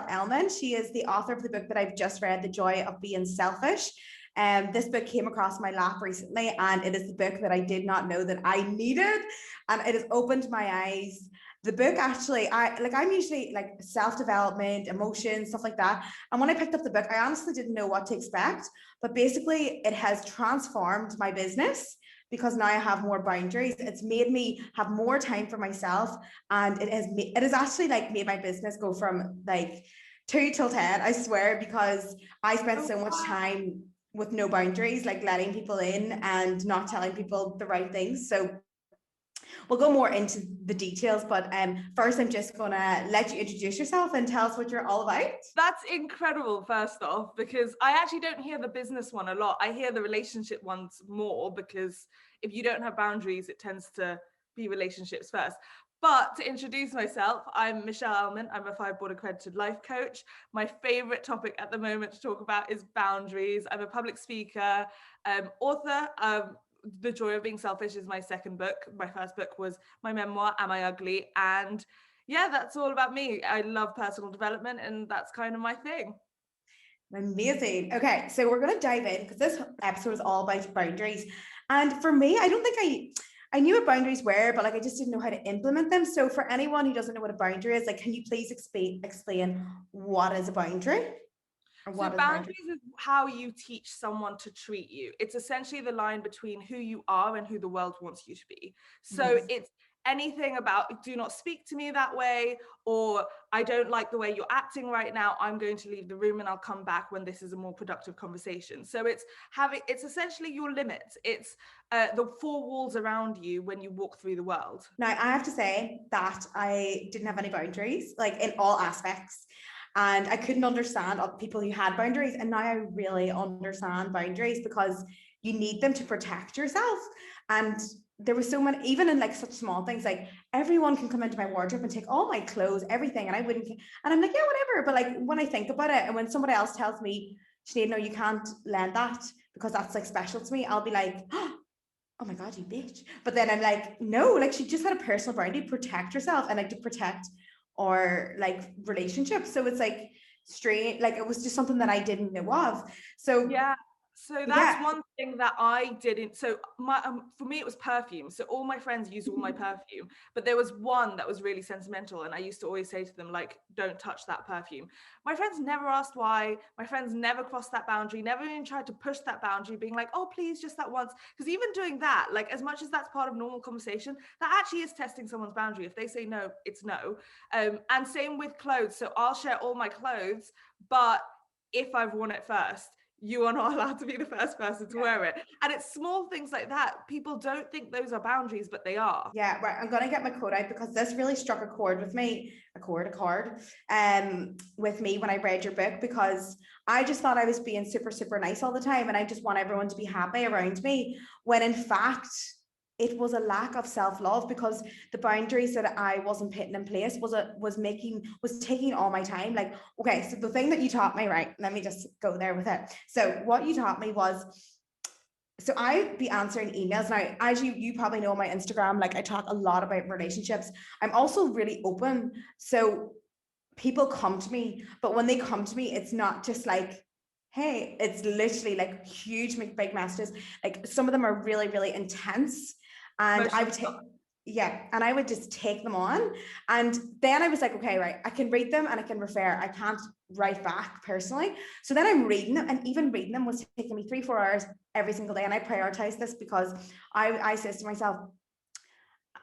Elman. She is the author of the book that I've just read, The Joy of Being Selfish. This book came across my lap recently, and it is the book that I did not know that I needed, and it has opened my eyes. The book actually, I'm usually like self-development, emotions, stuff like that. And when I picked up the book, I honestly didn't know what to expect. But basically, it has transformed my business because now I have more boundaries. It's made me have more time for myself, and it has actually like made my business go from like 2 till 10, I swear, because I spent so much time with no boundaries, like letting people in and not telling people the right things. So we'll go more into the details, but first I'm just gonna let you introduce yourself and tell us what you're all about. That's incredible, first off, because I actually don't hear the business one a lot. I hear the relationship ones more, because if you don't have boundaries, it tends to be relationships first. But to introduce myself, I'm Michelle Elman. I'm a 5-board accredited life coach. My favorite topic at the moment to talk about is boundaries. I'm a public speaker, author. The Joy of Being Selfish is my second book. My first book was my memoir, Am I Ugly? And yeah, that's all about me. I love personal development, and that's kind of my thing. Amazing. Okay, so we're going to dive in because this episode is all about boundaries. And for me, I don't think I knew what boundaries were, but like I just didn't know how to implement them. So for anyone who doesn't know what a boundary is, like, can you please explain what is a boundary? So boundaries is how you teach someone to treat you. It's essentially the line between who you are and who the world wants you to be. So it's anything about do not speak to me that way, or I don't like the way you're acting right now, I'm going to leave the room and I'll come back when this is a more productive conversation. So it's essentially your limits. It's the 4 walls around you when you walk through the world. Now, I have to say that I didn't have any boundaries, like in all aspects. And I couldn't understand people who had boundaries. And now I really understand boundaries because you need them to protect yourself. And there was so many, even in like such small things, like everyone can come into my wardrobe and take all my clothes, everything. And I wouldn't, and I'm like, yeah, whatever. But like when I think about it, and when somebody else tells me, Sinead, no, you can't lend that because that's like special to me, I'll be like, oh my God, you bitch. But then I'm like, no, like she just had a personal boundary, protect herself and like to protect or like relationships. So it's like strange, like it was just something that I didn't know of. So yeah. So that's one thing that I didn't. So for me, it was perfume. So all my friends use all my perfume, but there was one that was really sentimental. And I used to always say to them, like, don't touch that perfume. My friends never asked why. My friends never crossed that boundary, never even tried to push that boundary, being like, oh, please, just that once. Because even doing that, like as much as that's part of normal conversation, that actually is testing someone's boundary. If they say no, it's no. And same with clothes. So I'll share all my clothes, but if I've worn it first, you are not allowed to be the first person to wear it. And it's small things like that. People don't think those are boundaries, but they are. Yeah, right. I'm going to get my quote out because this really struck a chord with me, with me when I read your book, because I just thought I was being super, super nice all the time. And I just want everyone to be happy around me, when in fact, it was a lack of self-love, because the boundaries that I wasn't putting in place was taking all my time. Like, okay, so the thing that you taught me, right? Let me just go there with it. So what you taught me was, so I'd be answering emails now. As you probably know on my Instagram, like I talk a lot about relationships. I'm also really open. So people come to me, but when they come to me, it's not just like, hey, it's literally like huge, big messages. Like some of them are really, really intense. And I would take, and I would just take them on. And then I was like, okay, right, I can read them and I can refer. I can't write back personally. So then I'm reading them, and even reading them was taking me 3-4 hours every single day. And I prioritized this because I said to myself,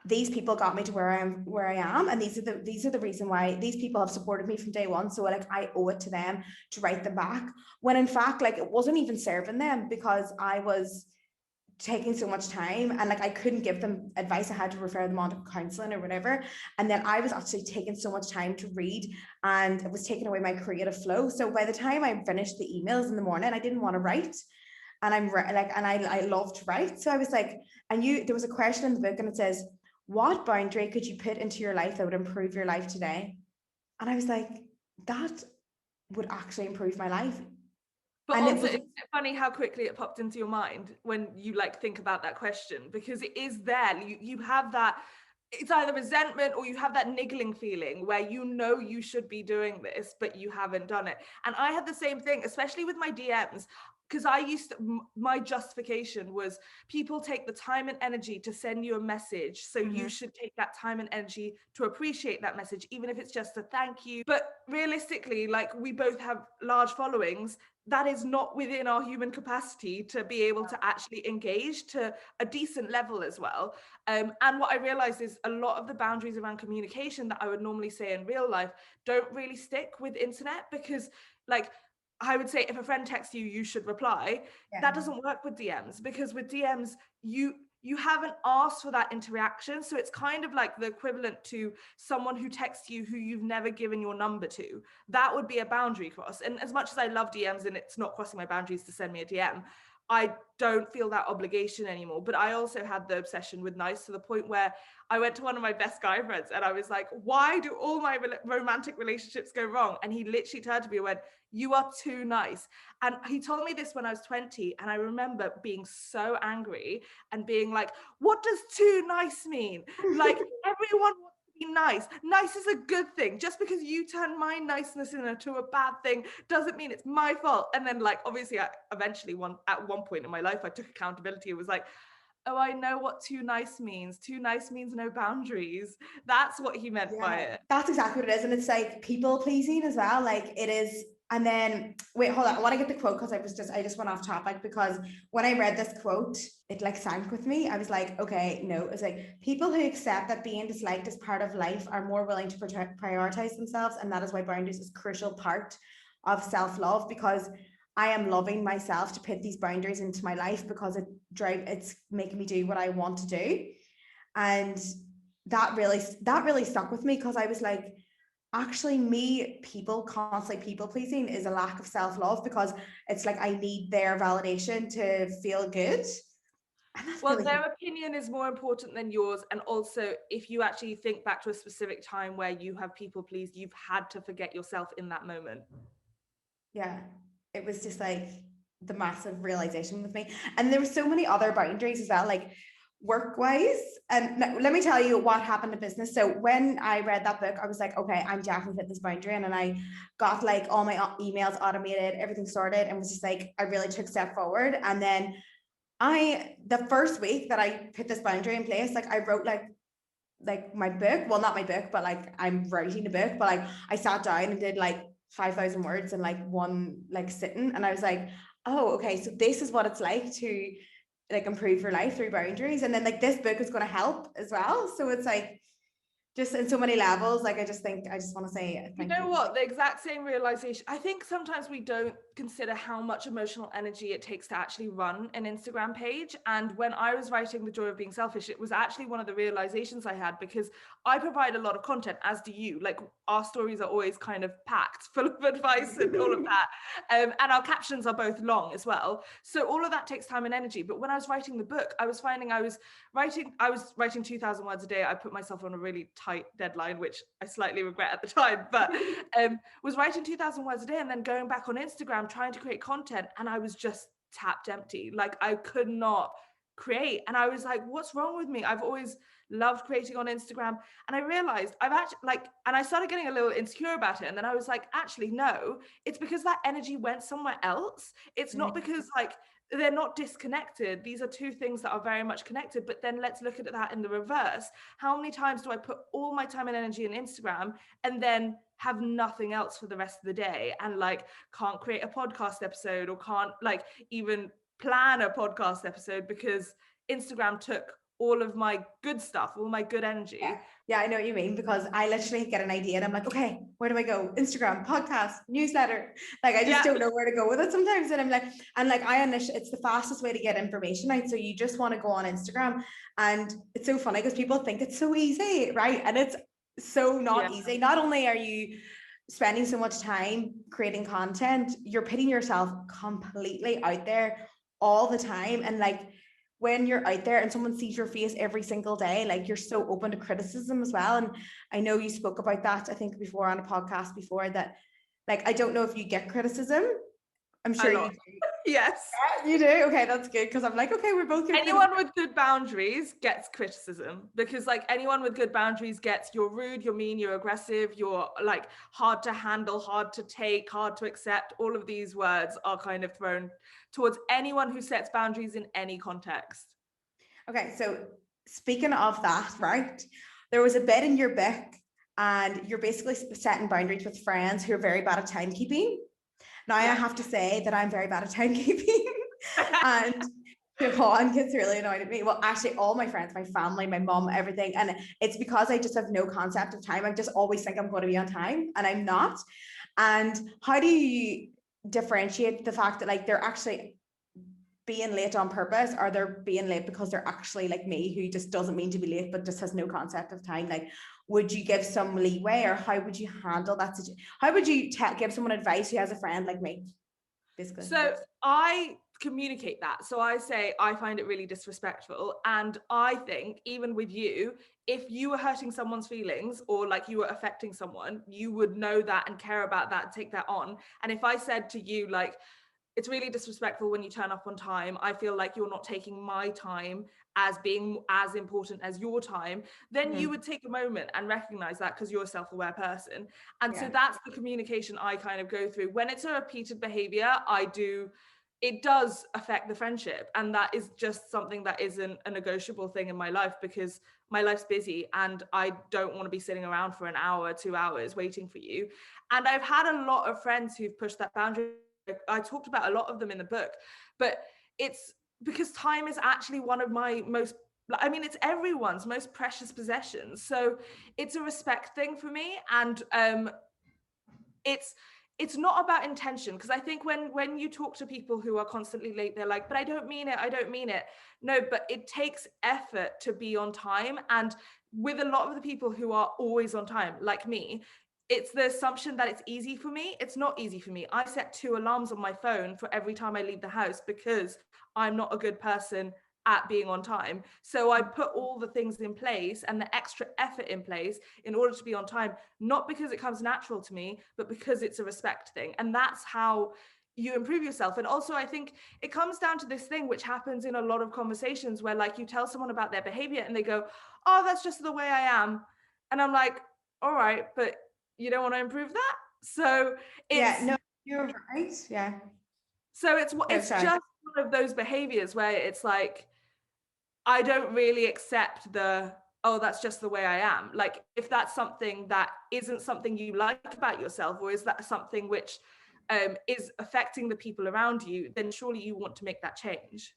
these people got me to where I am, and these are the reason why these people have supported me from day one. So like I owe it to them to write them back, when in fact, like it wasn't even serving them, because I was taking so much time, and like I couldn't give them advice. I had to refer them on to counseling or whatever. And then I was actually taking so much time to read, and it was taking away my creative flow. So by the time I finished the emails in the morning, I didn't want to write. And I love to write. So I was like, there was a question in the book, and it says, what boundary could you put into your life that would improve your life today? And I was like, that would actually improve my life. But and also, it's funny how quickly it popped into your mind when you like think about that question, because it is there. You have that it's either resentment or you have that niggling feeling where you know you should be doing this, but you haven't done it. And I had the same thing, especially with my DMs, because my justification was people take the time and energy to send you a message. So you should take that time and energy to appreciate that message, even if it's just a thank you. But realistically, like, we both have large followings. That is not within our human capacity to be able to actually engage to a decent level as well. And what I realized is a lot of the boundaries around communication that I would normally say in real life don't really stick with internet, because, like, I would say if a friend texts you, you should reply. That doesn't work with DMs, because with DMs, you haven't asked for that interaction. So it's kind of like the equivalent to someone who texts you who you've never given your number to. That would be a boundary cross. And as much as I love DMs and it's not crossing my boundaries to send me a DM, I don't feel that obligation anymore. But I also had the obsession with nice, to the point where I went to one of my best guy friends and I was like, why do all my romantic relationships go wrong? And he literally turned to me and went, you are too nice. And he told me this when I was 20. And I remember being so angry and being like, what does too nice mean? Like, everyone wants to be nice. Nice is a good thing. Just because you turn my niceness into a bad thing doesn't mean it's my fault. And then, like, obviously I eventually at one point in my life, I took accountability. It was like, oh, I know what too nice means. Too nice means no boundaries. That's what he meant by it. That's exactly what it is. And it's like people pleasing as well. Like, it is. And then, wait, hold on. I want to get the quote, because I just went off topic, because when I read this quote, it like sank with me. I was like, okay, no. It's like, people who accept that being disliked is part of life are more willing to prioritize themselves. And that is why boundaries is a crucial part of self-love, because I am loving myself to put these boundaries into my life, because it's making me do what I want to do. And that really stuck with me, because I was like, actually, constantly people pleasing is a lack of self-love, because it's like I need their validation to feel good. Well, their opinion is more important than yours. And also, if you actually think back to a specific time where you have people pleased, you've had to forget yourself in that moment. Yeah, it was just like the massive realization with me. And there were so many other boundaries as well, like work-wise. And let me tell you what happened in business. So when I read that book, I was like, okay, I'm definitely hit this boundary. And then I got like all my emails automated, everything sorted, and was just like, I really took a step forward. And then the first week that I put this boundary in place, like I wrote like my book, well, not my book, but like I'm writing a book, but like I sat down and did like 5,000 words in like one like sitting. And I was like, oh, okay, so this is what it's like to like improve your life through boundaries. And then like this book is going to help as well. So it's like just in so many levels. Like I just want to say thank you. You know what, the exact same realization. I think sometimes we don't consider how much emotional energy it takes to actually run an Instagram page. And when I was writing The Joy of Being Selfish, it was actually one of the realizations I had, because I provide a lot of content, as do you. Like, our stories are always kind of packed full of advice and all of that. And our captions are both long as well. So all of that takes time and energy. But when I was writing the book, I was finding I was writing 2,000 words a day. I put myself on a really tight deadline, which I slightly regret at the time, but was writing 2,000 words a day, and then going back on Instagram trying to create content, and I was just tapped empty. Like, I could not create. And I was like, what's wrong with me? I've always loved creating on Instagram. And I realized I've actually and I started getting a little insecure about it. And then I was like, actually, no, it's because that energy went somewhere else. It's not because like they're not disconnected. These are two things that are very much connected. But then let's look at that in the reverse. How many times do I put all my time and energy in Instagram and then have nothing else for the rest of the day, and like can't create a podcast episode, or can't like even plan a podcast episode because Instagram took all of my good stuff, all my good energy. Yeah, I know what you mean, because I literally get an idea and I'm like, okay, where do I go? Instagram, podcast, newsletter. Like, I just don't know where to go with it sometimes. And I'm like, it's the fastest way to get information out. So you just want to go on Instagram. And it's so funny because people think it's so easy, right? And it's so not easy. Not only are you spending so much time creating content, you're putting yourself completely out there all the time. And like, when you're out there and someone sees your face every single day, like, you're so open to criticism as well. And I know you spoke about that, I think before on a podcast before, that like, I don't know if you get criticism I'm sure you do. Yes. Yeah, you do? Okay, that's good, because I'm like, okay, we're both good. Anyone with good boundaries gets criticism, because like anyone with good boundaries gets, you're rude, you're mean, you're aggressive, you're like hard to handle, hard to take, hard to accept. All of these words are kind of thrown towards anyone who sets boundaries in any context. Okay, so speaking of that, right? There was a bit in your book, and you're basically setting boundaries with friends who are very bad at timekeeping. Now, I have to say that I'm very bad at timekeeping, and Siobhan gets really annoyed at me. Well, actually, all my friends, my family, my mom, everything. And it's because I just have no concept of time. I just always think I'm going to be on time, and I'm not. And how do you differentiate the fact that like they're actually being late on purpose, or they're being late because they're actually like me, who just doesn't mean to be late but just has no concept of time? Like, would you give some leeway, or how would you handle that situation? How would you give someone advice who has a friend like me, basically? So I communicate that. So I say, I find it really disrespectful. And I think even with you, if you were hurting someone's feelings, or like you were affecting someone, you would know that and care about that and take that on. And if I said to you, like, it's really disrespectful when you turn up on time, I feel like you're not taking my time as being as important as your time, then you would take a moment and recognize that, because you're a self-aware person. And so that's the communication I kind of go through. When it's a repeated behavior, it does affect the friendship. And that is just something that isn't a negotiable thing in my life, because my life's busy and I don't want to be sitting around for an hour, 2 hours waiting for you. And I've had a lot of friends who've pushed that boundary. I talked about a lot of them in the book, but it's because time is actually one of my most, I mean, it's everyone's most precious possessions. So it's a respect thing for me. And it's not about intention, because I think when you talk to people who are constantly late, they're like, but I don't mean it, I don't mean it. No, but it takes effort to be on time. And with a lot of the people who are always on time, like me, it's the assumption that it's easy for me. It's not easy for me. I set 2 alarms on my phone for every time I leave the house, because I'm not a good person at being on time. So I put all the things in place and the extra effort in place in order to be on time, not because it comes natural to me, but because it's a respect thing. And that's how you improve yourself. And also, I think it comes down to this thing which happens in a lot of conversations, where like you tell someone about their behavior and they go, oh, that's just the way I am. And I'm like, all right, but you don't want to improve that? So it's, no, you're right. Yeah. So it's just one of those behaviors where it's like, I don't really accept oh, that's just the way I am. Like, if that's something that isn't something you like about yourself, or is that something which is affecting the people around you, then surely you want to make that change.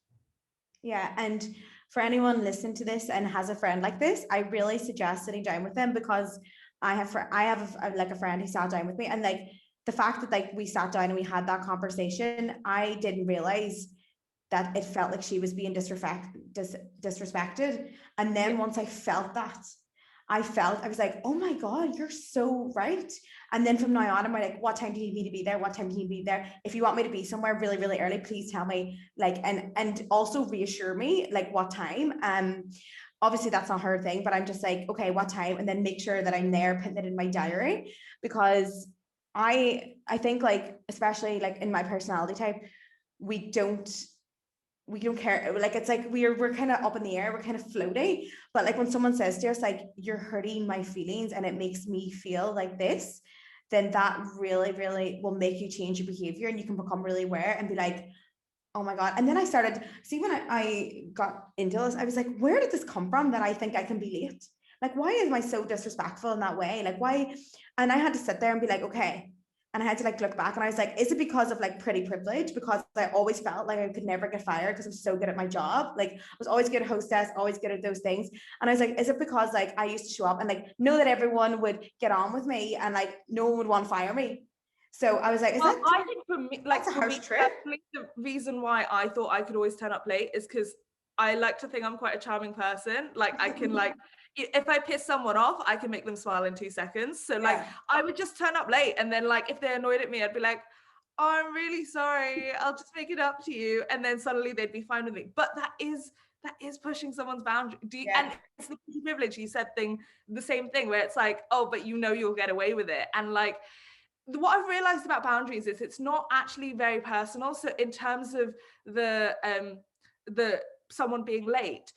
Yeah. And for anyone listening to this and has a friend like this, I really suggest sitting down with them, because I have like a friend who sat down with me, and like the fact that like we sat down and we had that conversation, I didn't realize that it felt like she was being disrespected. And then once I felt that, I was like, oh my God, you're so right. And then from now on, I'm like, what time do you need me to be there? What time do you need me to be there? If you want me to be somewhere really, really early, please tell me. Like, and also reassure me, like, what time. Obviously that's not her thing, but I'm just like, okay, what time? And then make sure that I'm there, putting it in my diary, because I think, like, especially like in my personality type, we don't care. Like, it's like we're kind of up in the air, we're kind of floaty. But like when someone says to us, like, you're hurting my feelings and it makes me feel like this, then that really, really will make you change your behavior, and you can become really aware and be like, oh my God. And then I started, see, when I got into this, I was like, where did this come from that I think I can be late? Like, why am I so disrespectful in that way? Like, why? And I had to sit there and be like, okay. And I had to like look back, and I was like, is it because of like pretty privilege? Because I always felt like I could never get fired because I'm so good at my job. Like, I was always good at hostess, always good at those things. And I was like, is it because like I used to show up and like know that everyone would get on with me and like no one would want to fire me? So I was like, I think for me, like, that's a harsh truth. The reason why I thought I could always turn up late is because I like to think I'm quite a charming person. Like, I can like, if I piss someone off, I can make them smile in 2 seconds. So like, I would just turn up late, and then like, if they're annoyed at me, I'd be like, oh, I'm really sorry, I'll just make it up to you. And then suddenly they'd be fine with me. But that is pushing someone's boundary. And it's the privilege, you said the same thing, where it's like, oh, but you know you'll get away with it. And like, what I've realized about boundaries is it's not actually very personal. So in terms of the someone being late,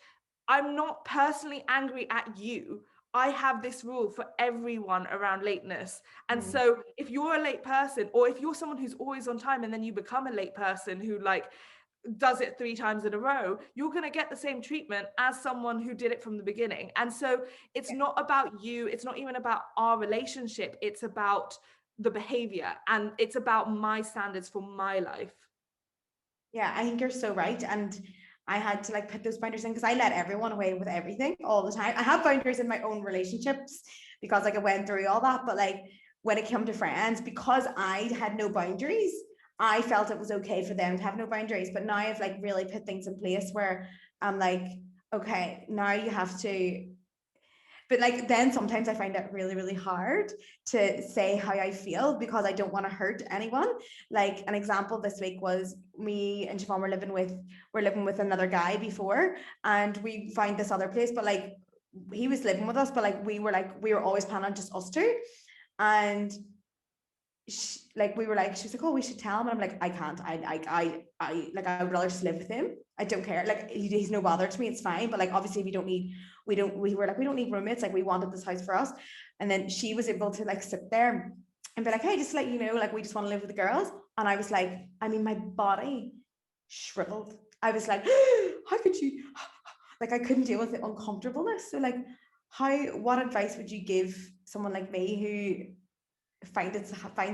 I'm not personally angry at you. I have this rule for everyone around lateness. And so if you're a late person, or if you're someone who's always on time and then you become a late person who like does it 3 times in a row, you're going to get the same treatment as someone who did it from the beginning. And so it's not about you. It's not even about our relationship. It's about the behavior, and it's about my standards for my life. Yeah, I think you're so right. And I had to like put those boundaries in because I let everyone away with everything all the time. I have boundaries in my own relationships because like I went through all that, but like when it came to friends, because I had no boundaries, I felt it was okay for them to have no boundaries. But now I've like really put things in place where I'm like, okay, now you have to. But like then sometimes I find it really, really hard to say how I feel because I don't want to hurt anyone. Like an example this week was me and Siobhan were living with another guy before, and we found this other place, but like he was living with us, but like we were always planning on just us two. And she, like we were like, she was like, oh, we should tell him. And I'm like, I can't. I would rather just live with him. I don't care. Like he's no bother to me. It's fine. But like obviously we were like, we don't need roommates. Like we wanted this house for us. And then she was able to like sit there and be like, hey, just to let you know, like we just want to live with the girls. And I was like, I mean, my body shriveled. I was like, how could you? Like I couldn't deal with the uncomfortableness. So like, what advice would you give someone like me who finds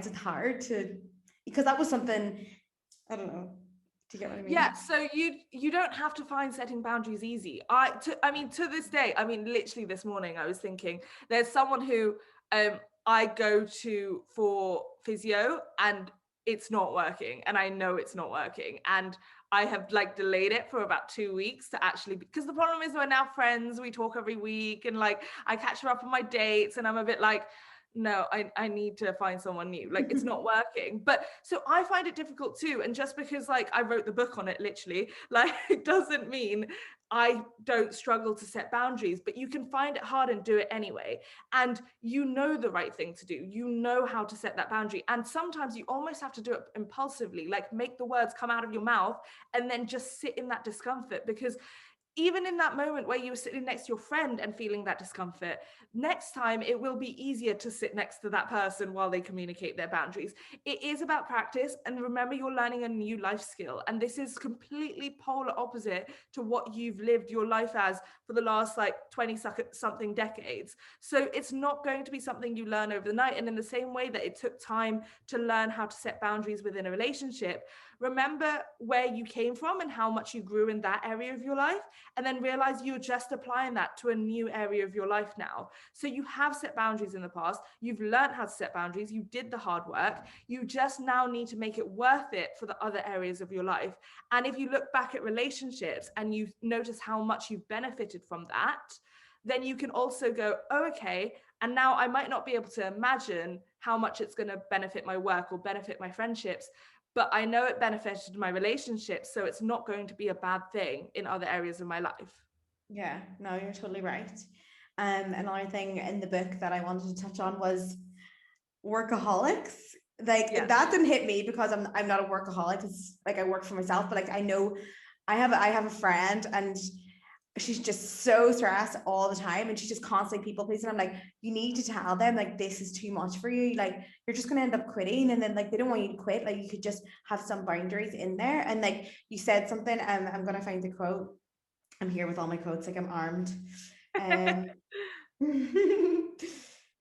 it hard to, because that was something, I don't know, do you get what I mean? Yeah, so you don't have to find setting boundaries easy. To this day, I mean literally this morning I was thinking there's someone who I go to for physio and it's not working, and I know it's not working, and I have like delayed it for about 2 weeks to actually, because the problem is we're now friends, we talk every week, and like I catch her up on my dates, and I'm a bit like, no, I need to find someone new. Like it's not working. But so I find it difficult too. And just because like I wrote the book on it, literally, like it doesn't mean I don't struggle to set boundaries, but you can find it hard and do it anyway. And you know the right thing to do. You know how to set that boundary. And sometimes you almost have to do it impulsively, like make the words come out of your mouth and then just sit in that discomfort, because even in that moment where you were sitting next to your friend and feeling that discomfort, next time it will be easier to sit next to that person while they communicate their boundaries. It is about practice. And remember, you're learning a new life skill. And this is completely polar opposite to what you've lived your life as for the last like 20 something decades. So it's not going to be something you learn over the night. And in the same way that it took time to learn how to set boundaries within a relationship, remember where you came from and how much you grew in that area of your life, and then realize you're just applying that to a new area of your life now. So you have set boundaries in the past, you've learned how to set boundaries, you did the hard work, you just now need to make it worth it for the other areas of your life. And if you look back at relationships and you notice how much you've benefited from that, then you can also go, oh, okay, and now I might not be able to imagine how much it's going to benefit my work or benefit my friendships, but I know it benefited my relationship, so it's not going to be a bad thing in other areas of my life. Yeah, no, you're totally right. Another thing in the book that I wanted to touch on was workaholics. Like that didn't hit me because I'm not a workaholic. It's like I work for myself, but like I know I have a friend and she's just so stressed all the time and she's just constantly people pleasing. I'm like, you need to tell them like this is too much for you, like you're just gonna end up quitting, and then like they don't want you to quit. Like you could just have some boundaries in there. And like you said something, I'm gonna find the quote. I'm here with all my quotes, like I'm armed.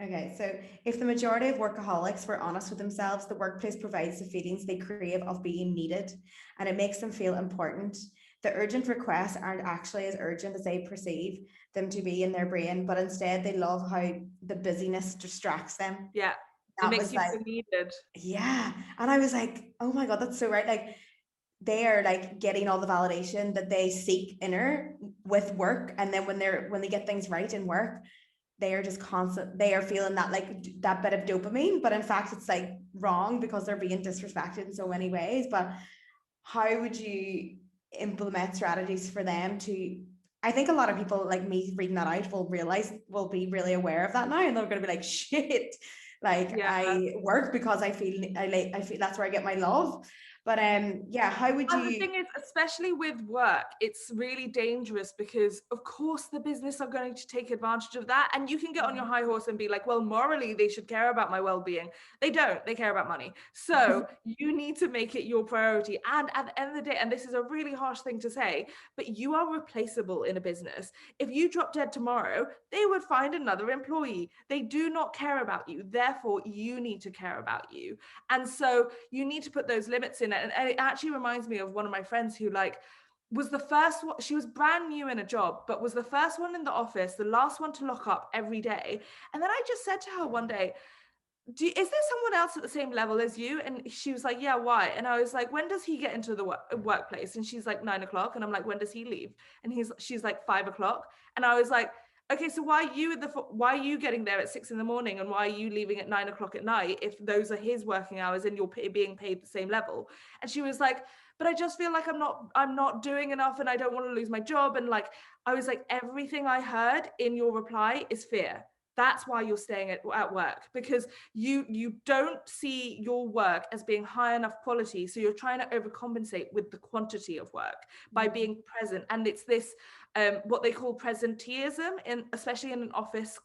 Okay, so if the majority of workaholics were honest with themselves, the workplace provides the feelings they crave of being needed, and it makes them feel important. The urgent requests aren't actually as urgent as they perceive them to be in their brain, but instead they love how the busyness distracts them. Yeah, that it makes was you like, feel needed. Yeah, and I was like, oh my God, that's so right. Like they are like getting all the validation that they seek inner with work, and then when they get things right in work, they are just they are feeling that like that bit of dopamine, but in fact it's like wrong because they're being disrespected in so many ways. But how would you implement strategies for them to, I think a lot of people like me reading that out will be really aware of that now, and they're going to be like, shit, Like Yeah. I work because I feel that's where I get my love. But yeah, how would And the you? thing is, especially with work, it's really dangerous because, of course, the business are going to take advantage of that. And you can get on your high horse and be like, well, morally, they should care about my well-being. They don't. They care about money. So you need to make it your priority. And at the end of the day, and this is a really harsh thing to say, but you are replaceable in a business. If you drop dead tomorrow, they would find another employee. They do not care about you. Therefore, you need to care about you. And so you need to put those limits in it. And it actually reminds me of one of my friends who was the first one. She was brand new in a job, but was the first one in the office, the last one to lock up every day. And then I just said to her one day, is there someone else at the same level as you? And she was like, yeah, why? And I was like, when does he get into the workplace? And she's like, 9 o'clock. And I'm like, when does he leave? And she's like, 5 o'clock. And I was like, okay, so why are you getting there at 6 a.m. and why are you leaving at 9 o'clock at night if those are his working hours and you're being paid the same level? And she was like, but I just feel like I'm not doing enough and I don't want to lose my job. And like, I was like, everything I heard in your reply is fear. That's why you're staying at work, because you don't see your work as being high enough quality. So you're trying to overcompensate with the quantity of work by being present. And it's this what they call presenteeism, especially in an office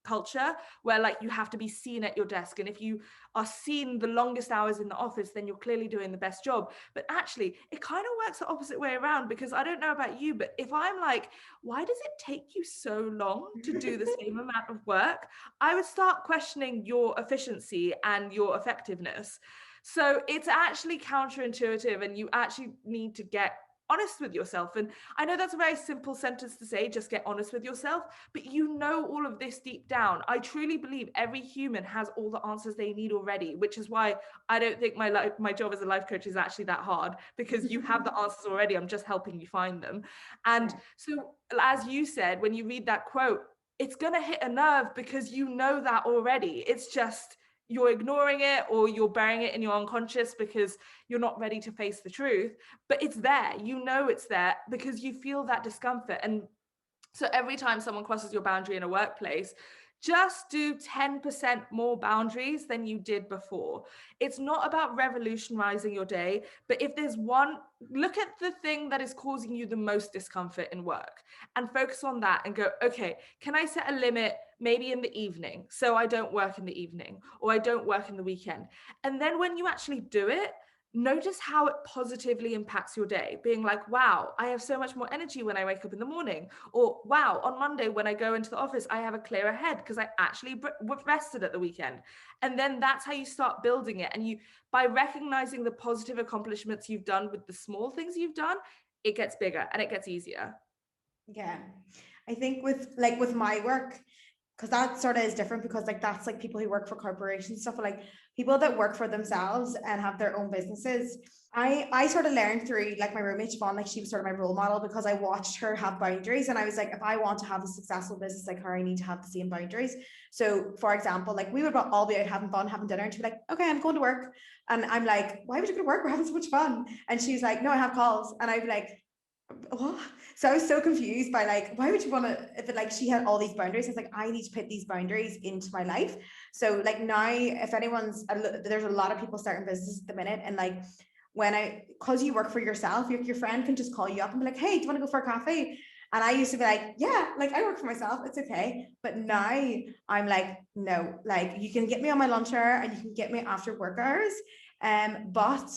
culture, where like you have to be seen at your desk, and if you are seen the longest hours in the office, then you're clearly doing the best job. But actually it kind of works the opposite way around, because I don't know about you, but if I'm like, why does it take you so long to do the same amount of work, I would start questioning your efficiency and your effectiveness. So it's actually counterintuitive, and you actually need to get honest with yourself. And I know that's a very simple sentence to say, just get honest with yourself, but you know all of this deep down. I truly believe every human has all the answers they need already, which is why I don't think my job as a life coach is actually that hard, because you have the answers already. I'm just helping you find them. And so, as you said, when you read that quote, it's going to hit a nerve because you know that already. It's just you're ignoring it, or you're burying it in your unconscious because you're not ready to face the truth. But it's there, you know it's there, because you feel that discomfort. And so every time someone crosses your boundary in a workplace, just do 10% more boundaries than you did before. It's not about revolutionizing your day, but if there's one, look at the thing that is causing you the most discomfort in work and focus on that and go, okay, can I set a limit maybe in the evening so I don't work in the evening, or I don't work in the weekend? And then when you actually do it, notice how it positively impacts your day, being like, wow, I have so much more energy when I wake up in the morning, or wow, on Monday when I go into the office, I have a clearer head because I actually rested at the weekend. And then that's how you start building it. And you, by recognizing the positive accomplishments you've done with the small things you've done, it gets bigger and it gets easier. Yeah, I think with my work, because that sort of is different, because like that's like people who work for corporations stuff, but like people that work for themselves and have their own businesses. I sort of learned through like my roommate Siobhan, like she was sort of my role model, because I watched her have boundaries, and I was like, if I want to have a successful business like her, I need to have the same boundaries. So for example, like we would all be out having fun, having dinner, and she'd be like, okay, I'm going to work. And I'm like, why would you go to work? We're having so much fun. And she's like, no, I have calls. And I'd be like, what? So I was so confused by like, why would you want to, if it like she had all these boundaries, I was like, I need to put these boundaries into my life. So like now, if anyone's, there's a lot of people starting businesses at the minute, and like because you work for yourself, your friend can just call you up and be like, hey, do you want to go for a coffee? And I used to be like, yeah, like I work for myself, it's okay. But now I'm like, no, like you can get me on my lunch hour and you can get me after work hours. But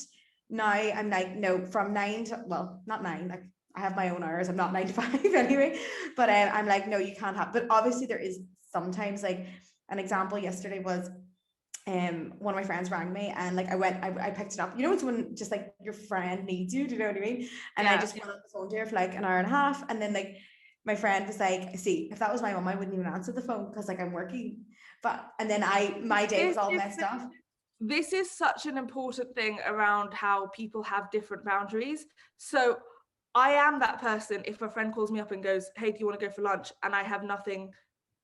now I'm like, no, from 9 to, well, not 9, like I have my own hours. I'm not 9 to 5 anyway, but I'm like, no, you can't have, but obviously there is sometimes, like an example yesterday was, one of my friends rang me, and like I picked it up. You know, it's when just like your friend needs you, do you know what I mean? And I just went on the phone to her for like an hour and a half. And then like my friend was like, see, if that was my mom, I wouldn't even answer the phone because like I'm working. But, and then my day was all messed up. This is such an important thing around how people have different boundaries. So I am that person, if a friend calls me up and goes, hey, do you want to go for lunch? And I have nothing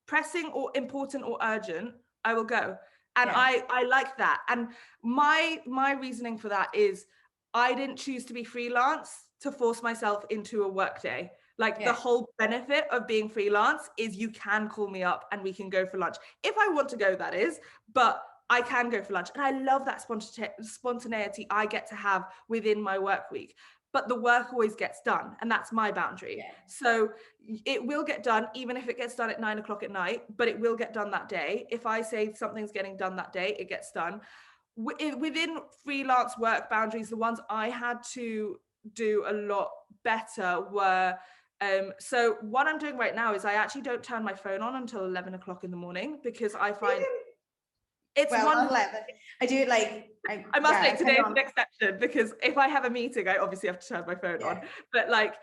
pressing or important or urgent, I will go. And I like that. And my reasoning for that is I didn't choose to be freelance to force myself into a work day. Like the whole benefit of being freelance is you can call me up and we can go for lunch. If I want to go, that is, but I can go for lunch. And I love that spontaneity I get to have within my work week. But the work always gets done, and that's my boundary. Yeah. So it will get done, even if it gets done at 9 o'clock at night, but it will get done that day. If I say something's getting done that day, it gets done. Within freelance work boundaries, the ones I had to do a lot better were, so what I'm doing right now is I actually don't turn my phone on until 11 o'clock in the morning, because I find it's not 11. I do it like I must say today is an exception, because if I have a meeting, I obviously have to turn my phone on. But like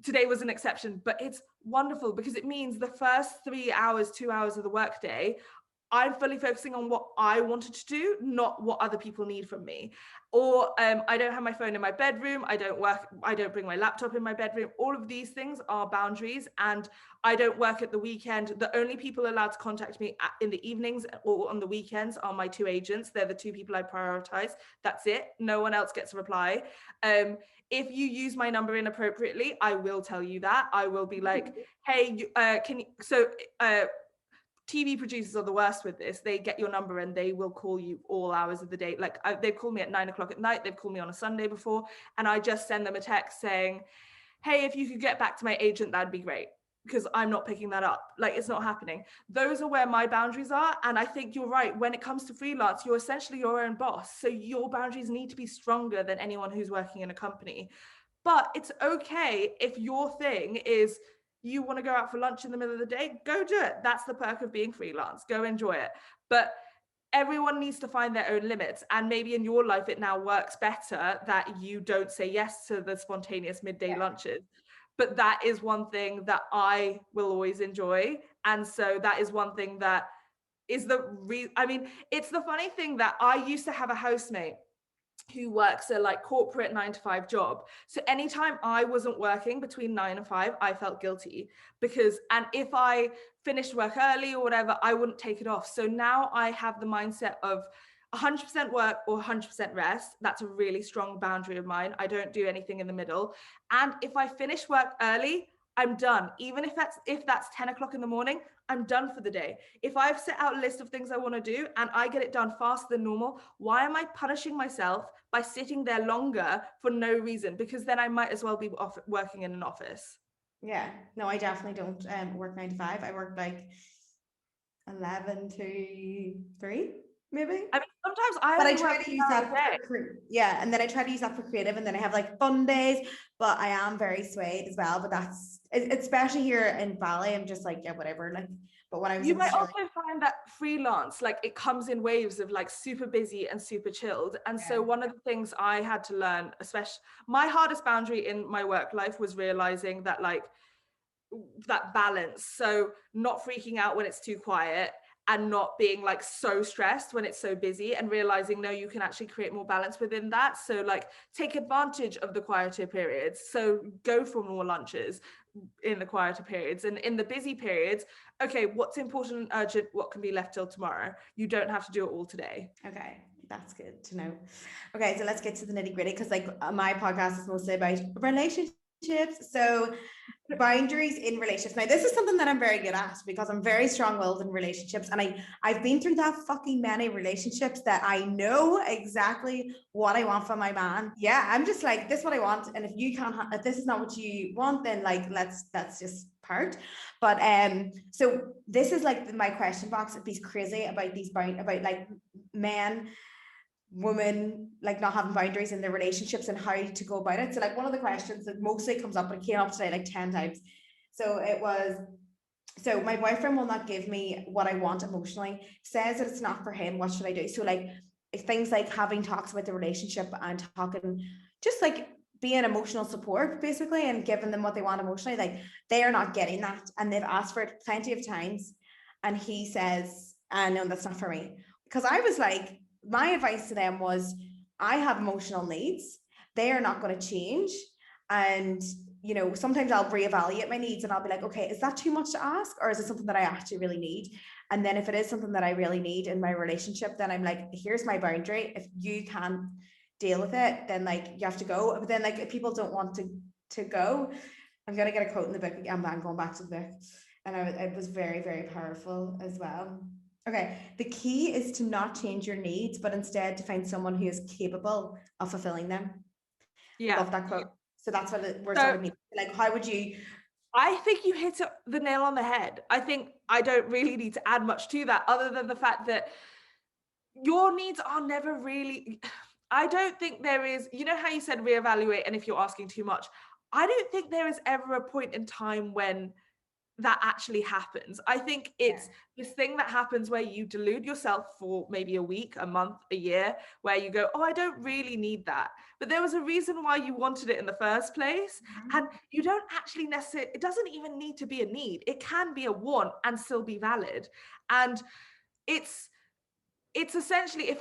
today was an exception, but it's wonderful because it means the first 3 hours, 2 hours of the workday, I'm fully focusing on what I wanted to do, not what other people need from me. Or I don't have my phone in my bedroom. I don't bring my laptop in my bedroom. All of these things are boundaries, and I don't work at the weekend. The only people allowed to contact me in the evenings or on the weekends are my 2 agents. They're the 2 people I prioritize. That's it. No one else gets a reply. If you use my number inappropriately, I will tell you that. I will be like, hey, can you, TV producers are the worst with this. They get your number and they will call you all hours of the day. Like they've called me at 9 o'clock at night. They've called me on a Sunday before, and I just send them a text saying, hey, if you could get back to my agent, that'd be great, because I'm not picking that up. Like, it's not happening. Those are where my boundaries are. And I think you're right. When it comes to freelance, you're essentially your own boss. So your boundaries need to be stronger than anyone who's working in a company. But it's okay if your thing is you want to go out for lunch in the middle of the day, go do it. That's the perk of being freelance. Go enjoy it. But everyone needs to find their own limits. And maybe in your life, it now works better that you don't say yes to the spontaneous midday lunches. But that is one thing that I will always enjoy. And so that is one thing that is it's the funny thing that I used to have a housemate who works a like corporate 9-to-5 job. So anytime I wasn't working between 9 and 5, I felt guilty and if I finished work early or whatever, I wouldn't take it off. So now I have the mindset of 100% work or 100% rest. That's a really strong boundary of mine. I don't do anything in the middle. And if I finish work early, I'm done. Even if that's 10 o'clock in the morning, I'm done for the day. If I've set out a list of things I want to do and I get it done faster than normal, why am I punishing myself by sitting there longer for no reason? Because then I might as well be working in an office. Yeah, no, I definitely don't work 9 to 5. I work like 11 to 3, maybe. I mean, sometimes I try to use that and then I try to use that for creative, and then I have like fun days, but I am very swayed as well. But that's especially here in Bali, I'm just like, yeah, whatever. Like, but when I was you might also find that freelance, like it comes in waves of like super busy and super chilled. And so one of the things I had to learn, especially my hardest boundary in my work life, was realizing that like that balance. So not freaking out when it's too quiet, and not being like so stressed when it's so busy, and realizing, no, you can actually create more balance within that. So like take advantage of the quieter periods. So go for more lunches in the quieter periods, and in the busy periods, okay, what's important and urgent, what can be left till tomorrow? You don't have to do it all today. Okay, that's good to know. Okay, so let's get to the nitty gritty, because like my podcast is mostly about relationships. So boundaries in relationships. Now, this is something that I'm very good at, because I'm very strong-willed in relationships, and I've been through that fucking many relationships that I know exactly what I want from my man. Yeah, I'm just like, this is what I want, and if you can't, if this is not what you want, then like let's just part. But so this is like my question box. It'd be crazy about about like men, women, like not having boundaries in their relationships and how to go about it. So like one of the questions that mostly comes up, and it came up today like 10 times. So it was, so my boyfriend will not give me what I want emotionally, says that it's not for him, what should I do? So like things like having talks about the relationship and talking, just like being emotional support basically, and giving them what they want emotionally, like they are not getting that, and they've asked for it plenty of times, and he says, no, that's not for me. Because I was like, my advice to them was, I have emotional needs. They are not going to change. And, you know, sometimes I'll reevaluate my needs, and I'll be like, okay, is that too much to ask? Or is it something that I actually really need? And then if it is something that I really need in my relationship, then I'm like, here's my boundary. If you can't deal with it, then like you have to go. But then like if people don't want to go, I'm gonna get a quote in the book again, but I'm going back to the book, and it was very, very powerful as well. Okay, the key is to not change your needs, but instead to find someone who is capable of fulfilling them. Yeah. Love that quote. So that's what we're sort So of meaning. Like, how would you? I think you hit the nail on the head. I think I don't really need to add much to that other than the fact that your needs are never really, I don't think there is, you know how you said reevaluate and if you're asking too much, I don't think there is ever a point in time when that actually happens. I think Yeah. it's this thing that happens where you delude yourself for maybe a week, a month, a year, where you go, oh, I don't really need that. But there was a reason why you wanted it in the first place. And you don't actually necessarily, it doesn't even need to be a need. It can be a want and still be valid. And it's essentially if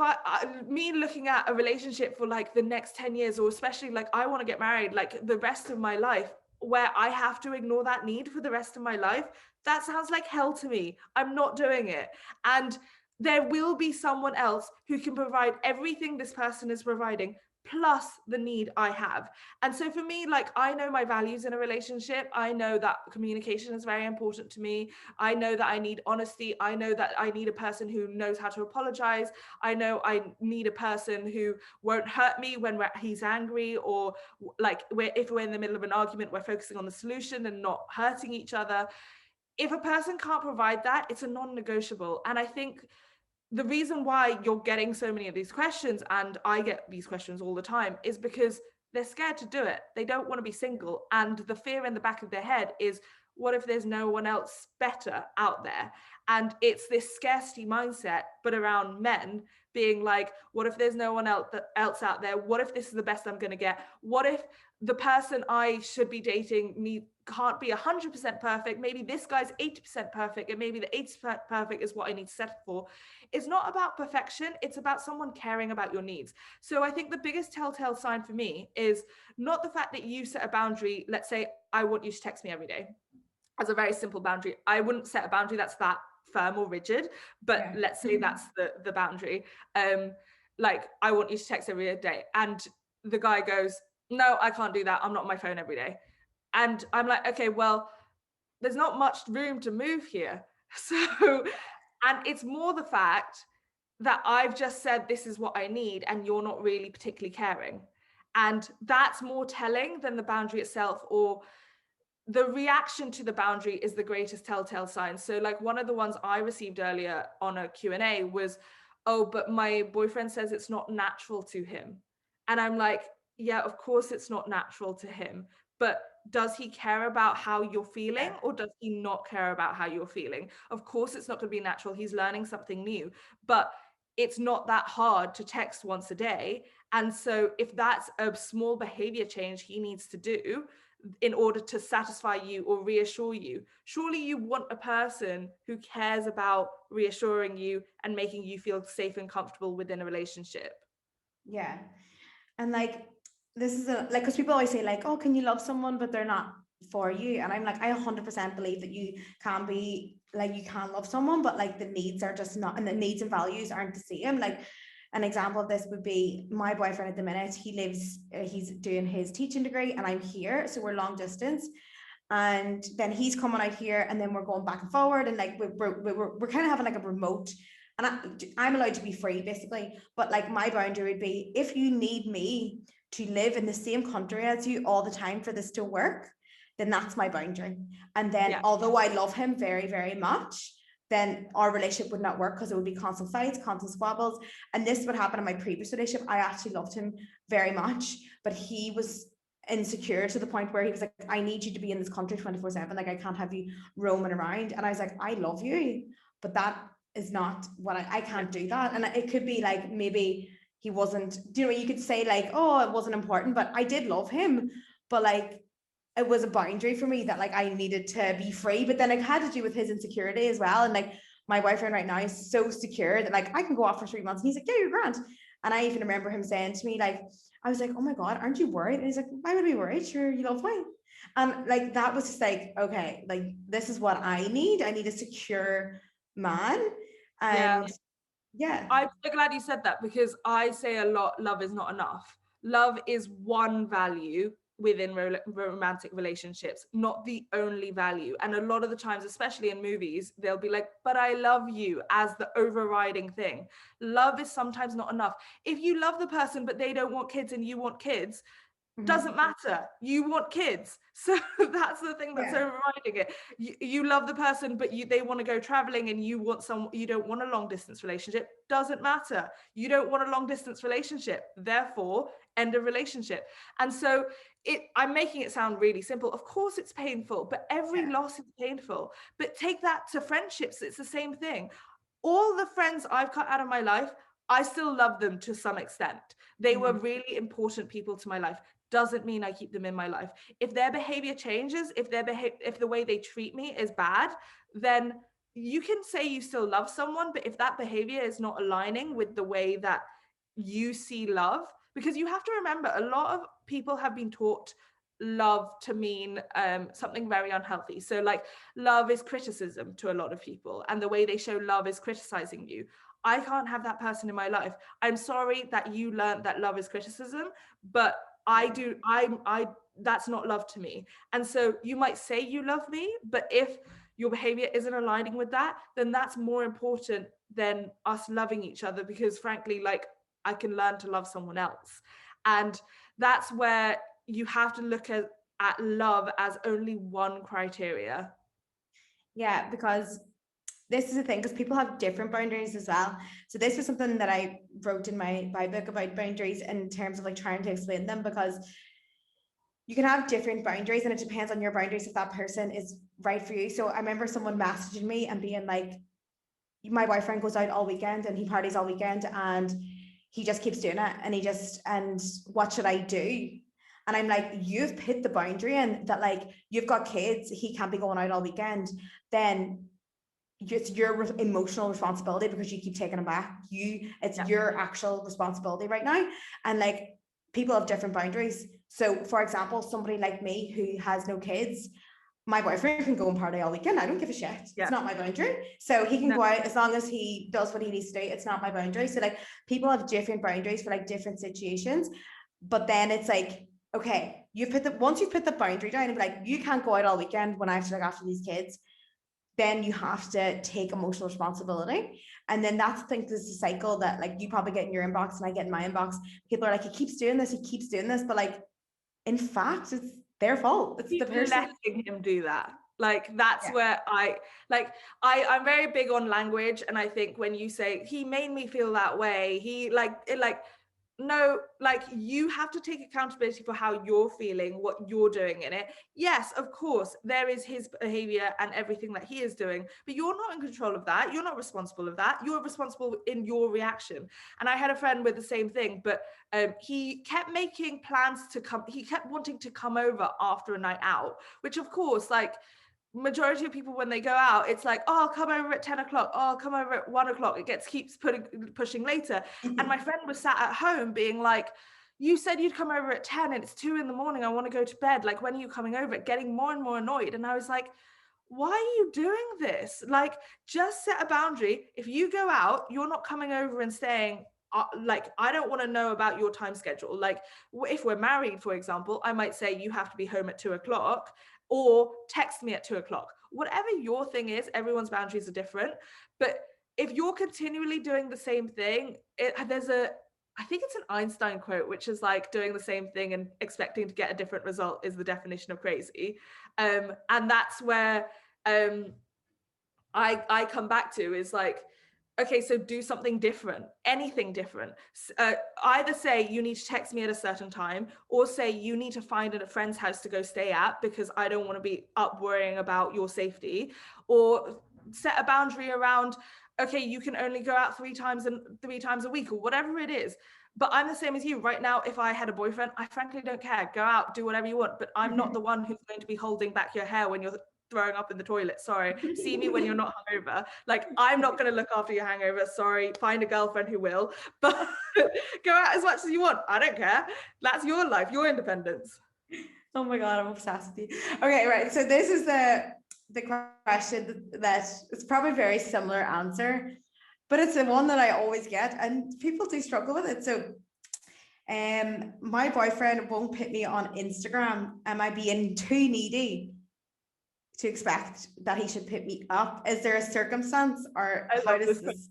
me looking at a relationship for like the next 10 years, or especially like I want to get married like the rest of my life, where I have to ignore that need for the rest of my life, that sounds like hell to me. I'm not doing it. And there will be someone else who can provide everything this person is providing plus the need I have. And so for me, like, I know my values in a relationship. I know that communication is very important to me. I know that I need honesty. I know that I need a person who knows how to apologize. I know I need a person who won't hurt me when he's angry, or like if we're in the middle of an argument, we're focusing on the solution and not hurting each other. If a person can't provide that, it's a non-negotiable. And I think the reason why you're getting so many of these questions, and I get these questions all the time, is because they're scared to do it. They don't want to be single. And the fear in the back of their head is, what if there's no one else better out there? And it's this scarcity mindset, but around men being like, what if there's no one else out there? What if this is the best I'm going to get? What if the person I should be dating can't be 100% perfect? Maybe this guy's 80% perfect, and maybe the 80% perfect is what I need to settle for. It's not about perfection. It's about someone caring about your needs. So I think the biggest telltale sign for me is not the fact that you set a boundary. Let's say I want you to text me every day. As a very simple boundary. I wouldn't set a boundary that's that firm or rigid, but Yeah. let's say that's the boundary. Like, I want you to text every day. And the guy goes, no, I can't do that. I'm not on my phone every day. And I'm like, okay, well, there's not much room to move here. So, and it's more the fact that I've just said this is what I need and you're not really particularly caring. And that's more telling than the boundary itself, or the reaction to the boundary is the greatest telltale sign. So like one of the ones I received earlier on a Q&A was, oh, but my boyfriend says it's not natural to him. And I'm like, yeah, of course it's not natural to him, but does he care about how you're feeling, or does he not care about how you're feeling? Of course it's not going to be natural. He's learning something new, but it's not that hard to text once a day. And so if that's a small behavior change he needs to do in order to satisfy you or reassure you, surely you want a person who cares about reassuring you and making you feel safe and comfortable within a relationship. Yeah. And like, this is like, because people always say like, oh, can you love someone but they're not for you? And I'm like, I 100% believe that you can be like, you can love someone, but like the needs are just not, and the needs and values aren't the same. Like, an example of this would be my boyfriend at the minute. He lives, he's doing his teaching degree and I'm here, so we're long distance. And then he's coming out here, and then we're going back and forward, and like we're kind of having like a remote. And I'm allowed to be free basically, but like my boundary would be, if you need me to live in the same country as you all the time for this to work, then that's my boundary. And then although I love him very, very much, then our relationship would not work, because it would be constant fights, constant squabbles. And this would happen in my previous relationship. I actually loved him very much, but he was insecure to the point where he was like, I need you to be in this country 24/7. Like, I can't have you roaming around. And I was like, I love you, but that is not what I can't do that. And it could be like, maybe he wasn't, you know, you could say like, oh, it wasn't important, but I did love him. But like, it was a boundary for me that like I needed to be free. But then it had to do with his insecurity as well. And like, my boyfriend right now is so secure that like I can go off for 3 months and he's like, yeah, you're grand. And I even remember him saying to me, like, I was like, oh my God, aren't you worried? And he's like, why would I be worried? Sure, you love me. And like, that was just like, okay, like, this is what I need. I need a secure man. And yeah. I'm so glad you said that, because I say a lot, love is not enough. Love is one value within romantic relationships, not the only value. And a lot of the times, especially in movies, they'll be like, but I love you, as the overriding thing. Love is sometimes not enough. If you love the person but they don't want kids and you want kids, doesn't matter. You want kids. So that's the thing that's overriding it. You love the person, but they want to go traveling and you don't want a long distance relationship. Doesn't matter. You don't want a long distance relationship. Therefore, end of relationship. And so I'm making it sound really simple. Of course it's painful, but every loss is painful. But take that to friendships. It's the same thing. All the friends I've cut out of my life, I still love them to some extent. They were really important people to my life. Doesn't mean I keep them in my life. If their behavior changes, if the way they treat me is bad, then you can say you still love someone, but if that behavior is not aligning with the way that you see love, because you have to remember, a lot of people have been taught love to mean something very unhealthy. So like, love is criticism to a lot of people, and the way they show love is criticizing you. I can't have that person in my life. I'm sorry that you learned that love is criticism, but that's not love to me. And so you might say you love me, but if your behavior isn't aligning with that, then that's more important than us loving each other, because frankly, like, I can learn to love someone else. And that's where you have to look at love as only one criteria. Yeah, because this is the thing, because people have different boundaries as well. So this was something that I wrote in my book about boundaries, in terms of like trying to explain them, because you can have different boundaries and it depends on your boundaries if that person is right for you. So I remember someone messaging me and being like, my boyfriend goes out all weekend and he parties all weekend and he just keeps doing it, and what should I do? And I'm like, you've put the boundary in that, like, you've got kids, he can't be going out all weekend, then it's your emotional responsibility, because you keep taking him back. It's your actual responsibility right now. And like, people have different boundaries. So for example, somebody like me who has no kids, my boyfriend can go and party all weekend. I don't give a shit. It's not my boundary. So he can go out as long as he does what he needs to do. It's not my boundary. So like, people have different boundaries for like different situations. But then it's like, okay, once you've put the boundary down and be like, you can't go out all weekend when I have to look after these kids, then you have to take emotional responsibility. And then that's, I think, there's a cycle that like you probably get in your inbox and I get in my inbox. People are like, he keeps doing this. But like, in fact, it's their fault. It's the person letting him do that. Like, that's where I'm very big on language. And I think when you say he made me feel that way, no, like, you have to take accountability for how you're feeling, what you're doing in it. Yes, of course, there is his behavior and everything that he is doing, but you're not in control of that. You're not responsible of that. You're responsible in your reaction. And I had a friend with the same thing, but he kept making plans to come. He kept wanting to come over after a night out, which of course, like, majority of people, when they go out, it's like, oh, I'll come over at 10 o'clock. Oh, I'll come over at 1 o'clock. It keeps pushing later. And my friend was sat at home being like, you said you'd come over at 10 and it's 2 a.m. I want to go to bed. Like, when are you coming over? Getting more and more annoyed. And I was like, why are you doing this? Like, just set a boundary. If you go out, you're not coming over and staying. Like, I don't want to know about your time schedule. Like, if we're married, for example, I might say you have to be home at 2 o'clock, or text me at 2 o'clock. Whatever your thing is, everyone's boundaries are different. But if you're continually doing the same thing, I think it's an Einstein quote, which is like, doing the same thing and expecting to get a different result is the definition of crazy. And that's where I come back to, is like, okay, so do something different, anything different. Either say you need to text me at a certain time, or say you need to find a friend's house to go stay at because I don't want to be up worrying about your safety, or set a boundary around, okay, you can only go out 3 times a week, or whatever it is. But I'm the same as you right now. If I had a boyfriend, I frankly don't care. Go out, do whatever you want. But I'm not the one who's going to be holding back your hair when you're throwing up in the toilet. Sorry. See me when you're not hungover. Like, I'm not going to look after your hangover. Sorry. Find a girlfriend who will. But go out as much as you want. I don't care. That's your life, your independence. Oh my God, I'm obsessed with you. Okay, right. So this is the question that it's probably a very similar answer, but it's the one that I always get, and people do struggle with it. So My boyfriend won't put me on Instagram. Am I being too needy to expect that he should put me up? Is there a circumstance, or how does this?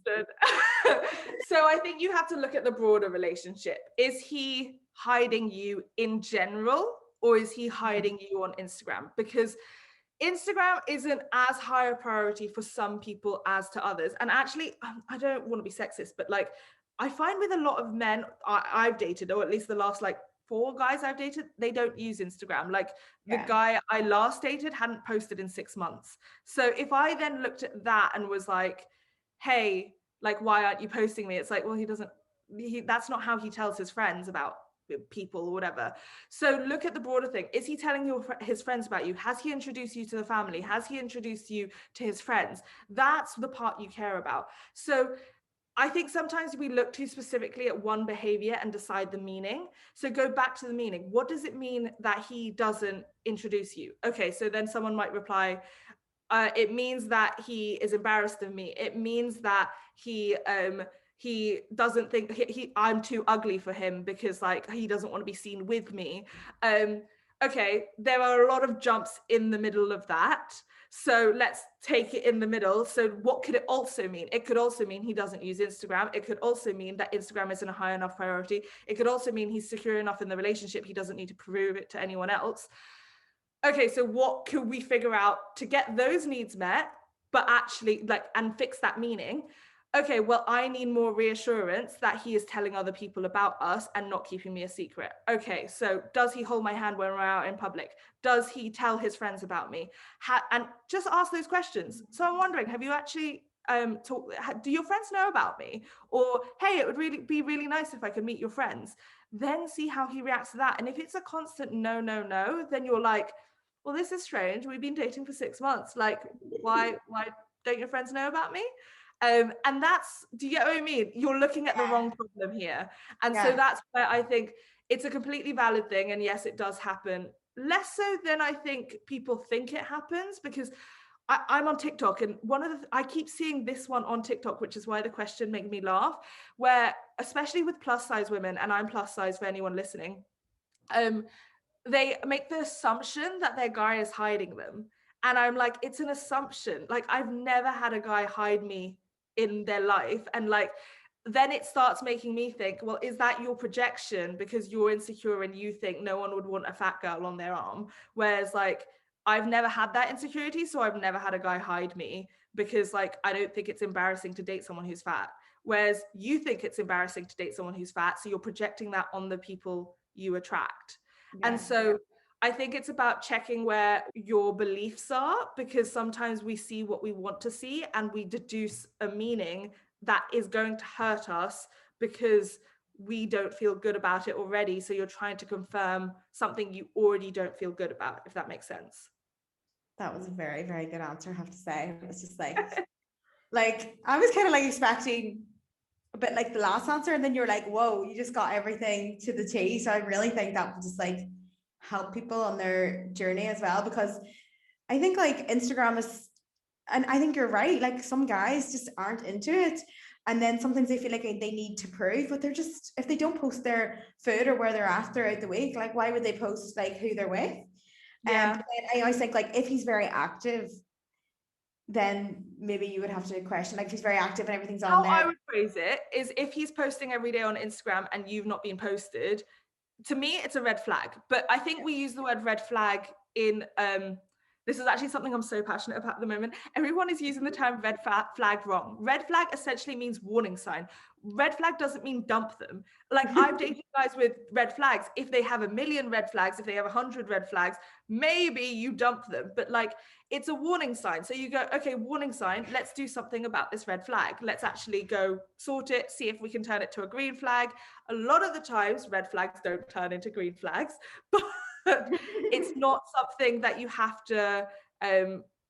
So I think you have to look at the broader relationship. Is he hiding you in general, or is he hiding you on Instagram? Because Instagram isn't as high a priority for some people as to others. And actually, I don't want to be sexist, but like, I find with a lot of men I've dated, or at least the last like 4 guys I've dated, they don't use Instagram. Like the guy I last dated hadn't posted in 6 months. So if I then looked at that and was like, hey, like, why aren't you posting me? It's like, well, that's not how he tells his friends about people or whatever. So look at the broader thing. Is he telling his friends about you? Has he introduced you to the family? Has he introduced you to his friends? That's the part you care about. So I think sometimes we look too specifically at one behavior and decide the meaning. So go back to the meaning. What does it mean that he doesn't introduce you? Okay, so then someone might reply, it means that he is embarrassed of me. It means that he doesn't think I'm too ugly for him because like he doesn't want to be seen with me. Okay, there are a lot of jumps in the middle of that. So let's take it in the middle. So what could it also mean? It could also mean he doesn't use Instagram. It could also mean that Instagram isn't a high enough priority. It could also mean he's secure enough in the relationship. He doesn't need to prove it to anyone else. Okay, so what could we figure out to get those needs met, but actually like, and fix that meaning? Okay, well, I need more reassurance that he is telling other people about us and not keeping me a secret. Okay, so does he hold my hand when we're out in public? Does he tell his friends about me? And just ask those questions. So I'm wondering, have you actually do your friends know about me? Or, hey, it would really be really nice if I could meet your friends. Then see how he reacts to that. And if it's a constant no, no, no, then you're like, well, this is strange. We've been dating for 6 months. Like, why don't your friends know about me? And that's, do you get what I mean? You're looking at the wrong problem here. And so that's where I think it's a completely valid thing. And yes, it does happen. Less so than I think people think it happens, because I'm on TikTok, and I keep seeing this one on TikTok, which is why the question made me laugh, where especially with plus size women, and I'm plus size for anyone listening, they make the assumption that their guy is hiding them. And I'm like, it's an assumption. Like, I've never had a guy hide me in their life. And like, then it starts making me think, well, is that your projection because you're insecure and you think no one would want a fat girl on their arm? Whereas like, I've never had that insecurity. So I've never had a guy hide me because like, I don't think it's embarrassing to date someone who's fat. Whereas you think it's embarrassing to date someone who's fat. So you're projecting that on the people you attract. And so I think it's about checking where your beliefs are, because sometimes we see what we want to see and we deduce a meaning that is going to hurt us because we don't feel good about it already. So you're trying to confirm something you already don't feel good about, if that makes sense. That was a very, very good answer, I have to say. It was just like I was kind of like expecting a bit like the last answer, and then you're like, whoa, you just got everything to the T. So I really think that will just like help people on their journey as well, because I think like Instagram is, and I think you're right, like some guys just aren't into it, and then sometimes they feel like they need to prove, but they're just, if they don't post their food or where they're at throughout the week, like why would they post like who they're with? And I always think like if he's very active, then maybe you would have to question, like if he's very active and everything's on there. How I would phrase it is, if he's posting every day on Instagram and you've not been posted, to me, it's a red flag. But I think we use the word red flag in, this is actually something I'm so passionate about at the moment. Everyone is using the term red flag wrong. Red flag essentially means warning sign. Red flag doesn't mean dump them. Like, I've dated guys with red flags. If they have 1 million red flags, if they have 100 red flags, maybe you dump them. But like, it's a warning sign. So you go, okay, warning sign, let's do something about this red flag. Let's actually go sort it, see if we can turn it to a green flag. A lot of the times, red flags don't turn into green flags, but it's not something that you have to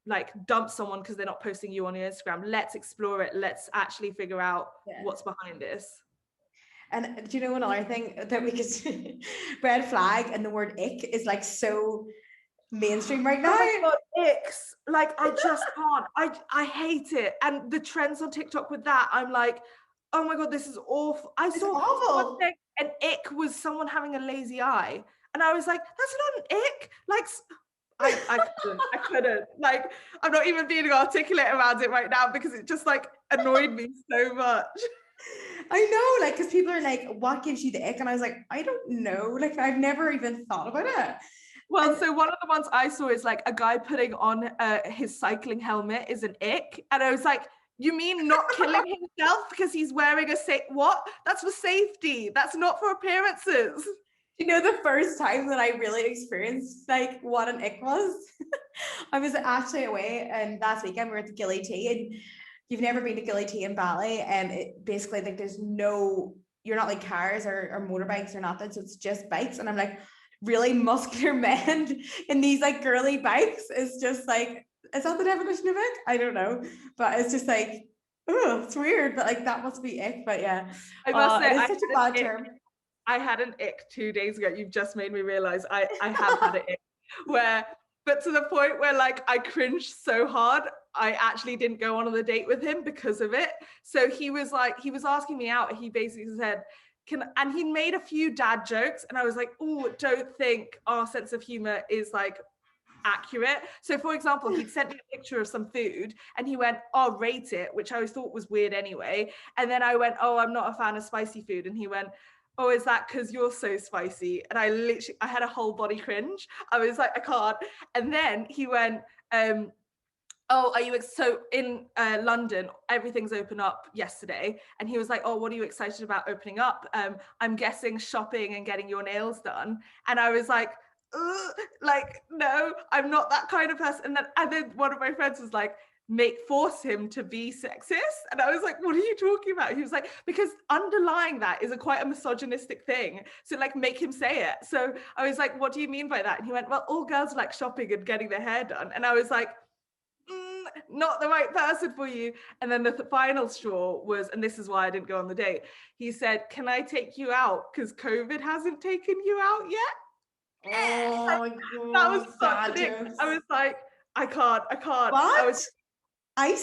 like dump someone because they're not posting you on your Instagram. Let's explore it. Let's actually figure out what's behind this. And do you know another thing that we could red flag and the word ick is like so mainstream right now? Oh my God, icks. Like, I just can't. I hate it. And the trends on TikTok with that, I'm like, oh my God, this is awful. I saw awful. an ick was someone having a lazy eye. And I was like, that's not an ick. Like, I couldn't. Like, I'm not even being articulate about it right now because it just like annoyed me so much. I know, like, because people are like, what gives you the ick? And I was like, I don't know. Like, I've never even thought about it. Well, so one of the ones I saw is like a guy putting on his cycling helmet is an ick. And I was like, you mean not killing himself because he's wearing what? That's for safety. That's not for appearances. You know, the first time that I really experienced like what an ick was, I was actually away, and last weekend we were at the Gilly Tea, and you've never been to Gilly Tea in Bali, and it basically like you're not like cars or motorbikes or nothing, so it's just bikes, and I'm like, really muscular men in these like girly bikes is just like, is that the definition of ick? I don't know, but it's just like, oh, it's weird, but like that must be ick. But yeah, I must say, it's such a bad term. I had an ick 2 days ago. You've just made me realize I have had an ick but to the point where like I cringed so hard, I actually didn't go on the date with him because of it. So he was asking me out. He basically said, and he made a few dad jokes, and I was like, oh, don't think our sense of humor is like accurate. So for example, he'd sent me a picture of some food and he went, oh, rate it, which I always thought was weird anyway. And then I went, oh, I'm not a fan of spicy food. And he went, oh, is that because you're so spicy? And I had a whole body cringe. I was like, I can't. And then he went, oh, are you so in London, everything's open up yesterday. And he was like, oh, what are you excited about opening up? I'm guessing shopping and getting your nails done. And I was like, no, I'm not that kind of person. And then one of my friends was like, force him to be sexist. And I was like, what are you talking about? He was like, because underlying that is quite a misogynistic thing, so like make him say it. So I was like, what do you mean by that? And he went, well, all girls like shopping and getting their hair done. And I was like, not the right person for you. And then the final straw was, and this is why I didn't go on the date, he said, can I take you out because COVID hasn't taken you out yet? Oh my God, that was such an ick. I was like, I can't. What? I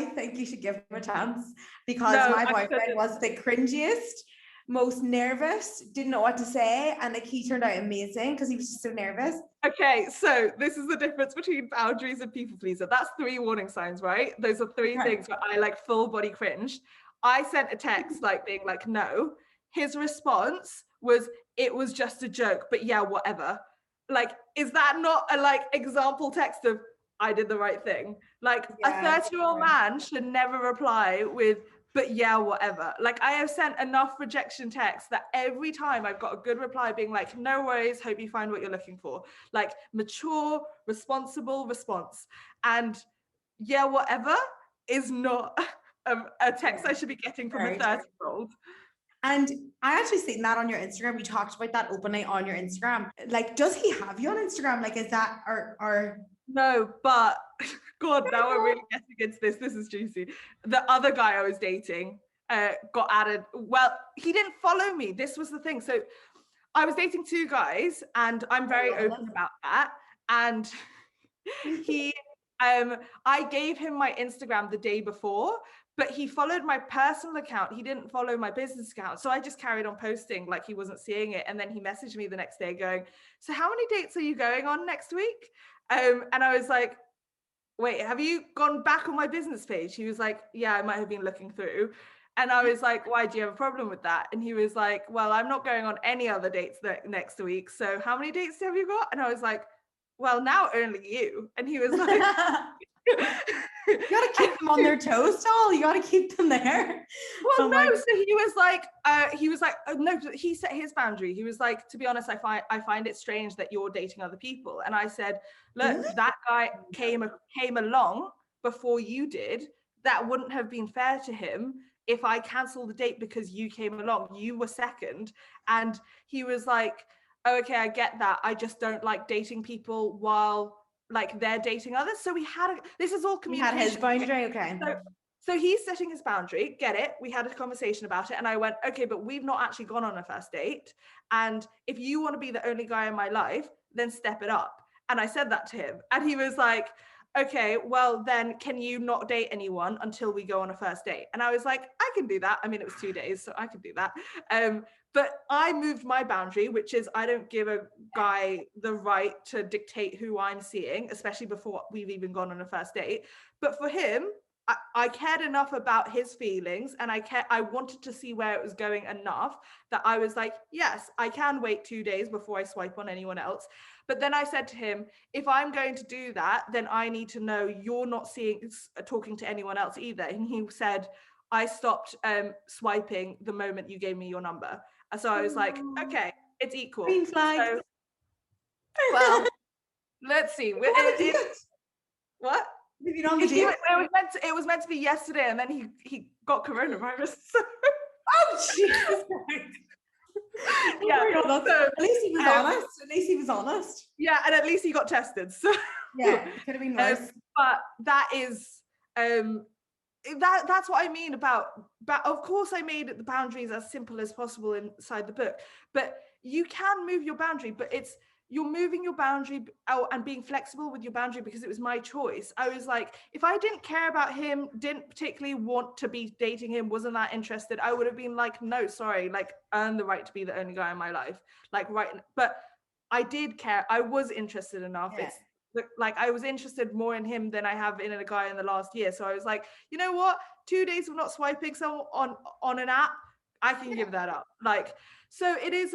think you should give him a chance, because my boyfriend was the cringiest, most nervous, didn't know what to say, and like he turned out amazing because he was just so nervous. Okay, so this is the difference between boundaries and people pleaser. That's 3 warning signs, right? Those are 3 things where I like full body cringed. I sent a text like being like, no. His response was, it was just a joke, but yeah, whatever. Like, is that not a like example text of I did the right thing? Like a 30-year-old man should never reply with, but yeah, whatever. Like I have sent enough rejection texts that every time I've got a good reply being like, no worries, hope you find what you're looking for. Like mature, responsible response. And yeah, whatever is not a text I should be getting from a 30-year-old. And I actually seen that on your Instagram. You talked about that openly on your Instagram. Like, does he have you on Instagram? Like, is that or no, but God, now we're really getting into this. This is juicy. The other guy I was dating got added. Well, he didn't follow me. This was the thing. So I was dating 2 guys, and I'm very open about that. And he, I gave him my Instagram the day before, but he followed my personal account. He didn't follow my business account. So I just carried on posting like he wasn't seeing it. And then he messaged me the next day going, so how many dates are you going on next week? And I was like, wait, have you gone back on my business page? He was like, yeah, I might have been looking through. And I was like, why, do you have a problem with that? And he was like, well, I'm not going on any other dates next week. So how many dates have you got? And I was like, well, now only you. And he was like, you gotta keep them on their toes, Doll. You gotta keep them there. Well, no. So he was like, no. He set his boundary. He was like, to be honest, I find it strange that you're dating other people. And I said, look, that guy came along before you did. That wouldn't have been fair to him if I cancelled the date because you came along. You were second. And he was like, oh, okay, I get that. I just don't like dating people while like they're dating others. So this is all communication. He had his boundary, okay. So he's setting his boundary, get it? We had a conversation about it, and I went, okay, but we've not actually gone on a first date. And if you want to be the only guy in my life, then step it up. And I said that to him, and he was like, okay, well then can you not date anyone until we go on a first date? And I was like, I can do that. I mean, it was 2 days, so I could do that. But I moved my boundary, which is I don't give a guy the right to dictate who I'm seeing, especially before we've even gone on a first date. But for him, I cared enough about his feelings, and I wanted to see where it was going enough that I was like, yes, I can wait 2 days before I swipe on anyone else. But then I said to him, if I'm going to do that, then I need to know you're not talking to anyone else either. And he said, I stopped swiping the moment you gave me your number. And so I was like, okay, it's equal. Green flag. So, well, let's see. What? It was meant to be yesterday, and then he got coronavirus. Oh, Jesus Christ. Yeah, at least he was honest. At least he was honest. Yeah, and at least he got tested. So yeah, it could have been worse. But that is that's what I mean about of course I made the boundaries as simple as possible inside the book, but you can move your boundary, but you're moving your boundary and being flexible with your boundary because it was my choice. I was like, if I didn't care about him, didn't particularly want to be dating him, wasn't that interested, I would have been like, no, sorry, like earn the right to be the only guy in my life. Like, right. But I did care. I was interested enough. Yeah. It's like I was interested more in him than I have in a guy in the last year. So I was like, you know what? 2 days of not swiping someone on an app, I can give that up. Like, so it is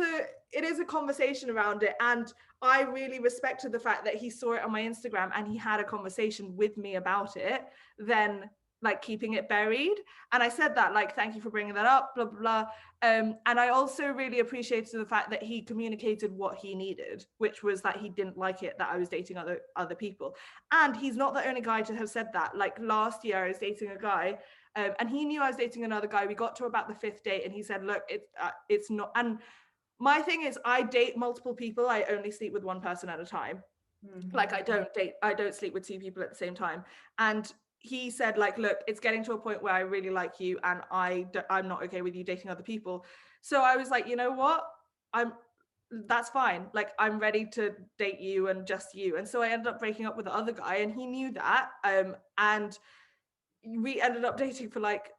a conversation around it. And I really respected the fact that he saw it on my Instagram and he had a conversation with me about it, then like keeping it buried. And I said that, like, thank you for bringing that up, blah, blah, blah. And I also really appreciated the fact that he communicated what he needed, which was that he didn't like it that I was dating other people. And he's not the only guy to have said that. Like last year I was dating a guy and he knew I was dating another guy. We got to about the 5th date and he said, look, it's not. And my thing is I date multiple people. I only sleep with one person at a time. Mm-hmm. Like I don't sleep with 2 people at the same time. And he said, like, look, it's getting to a point where I really like you and I'm not okay with you dating other people. So I was like, you know what? That's fine. Like, I'm ready to date you and just you. And so I ended up breaking up with the other guy and he knew that. And we ended up dating for like,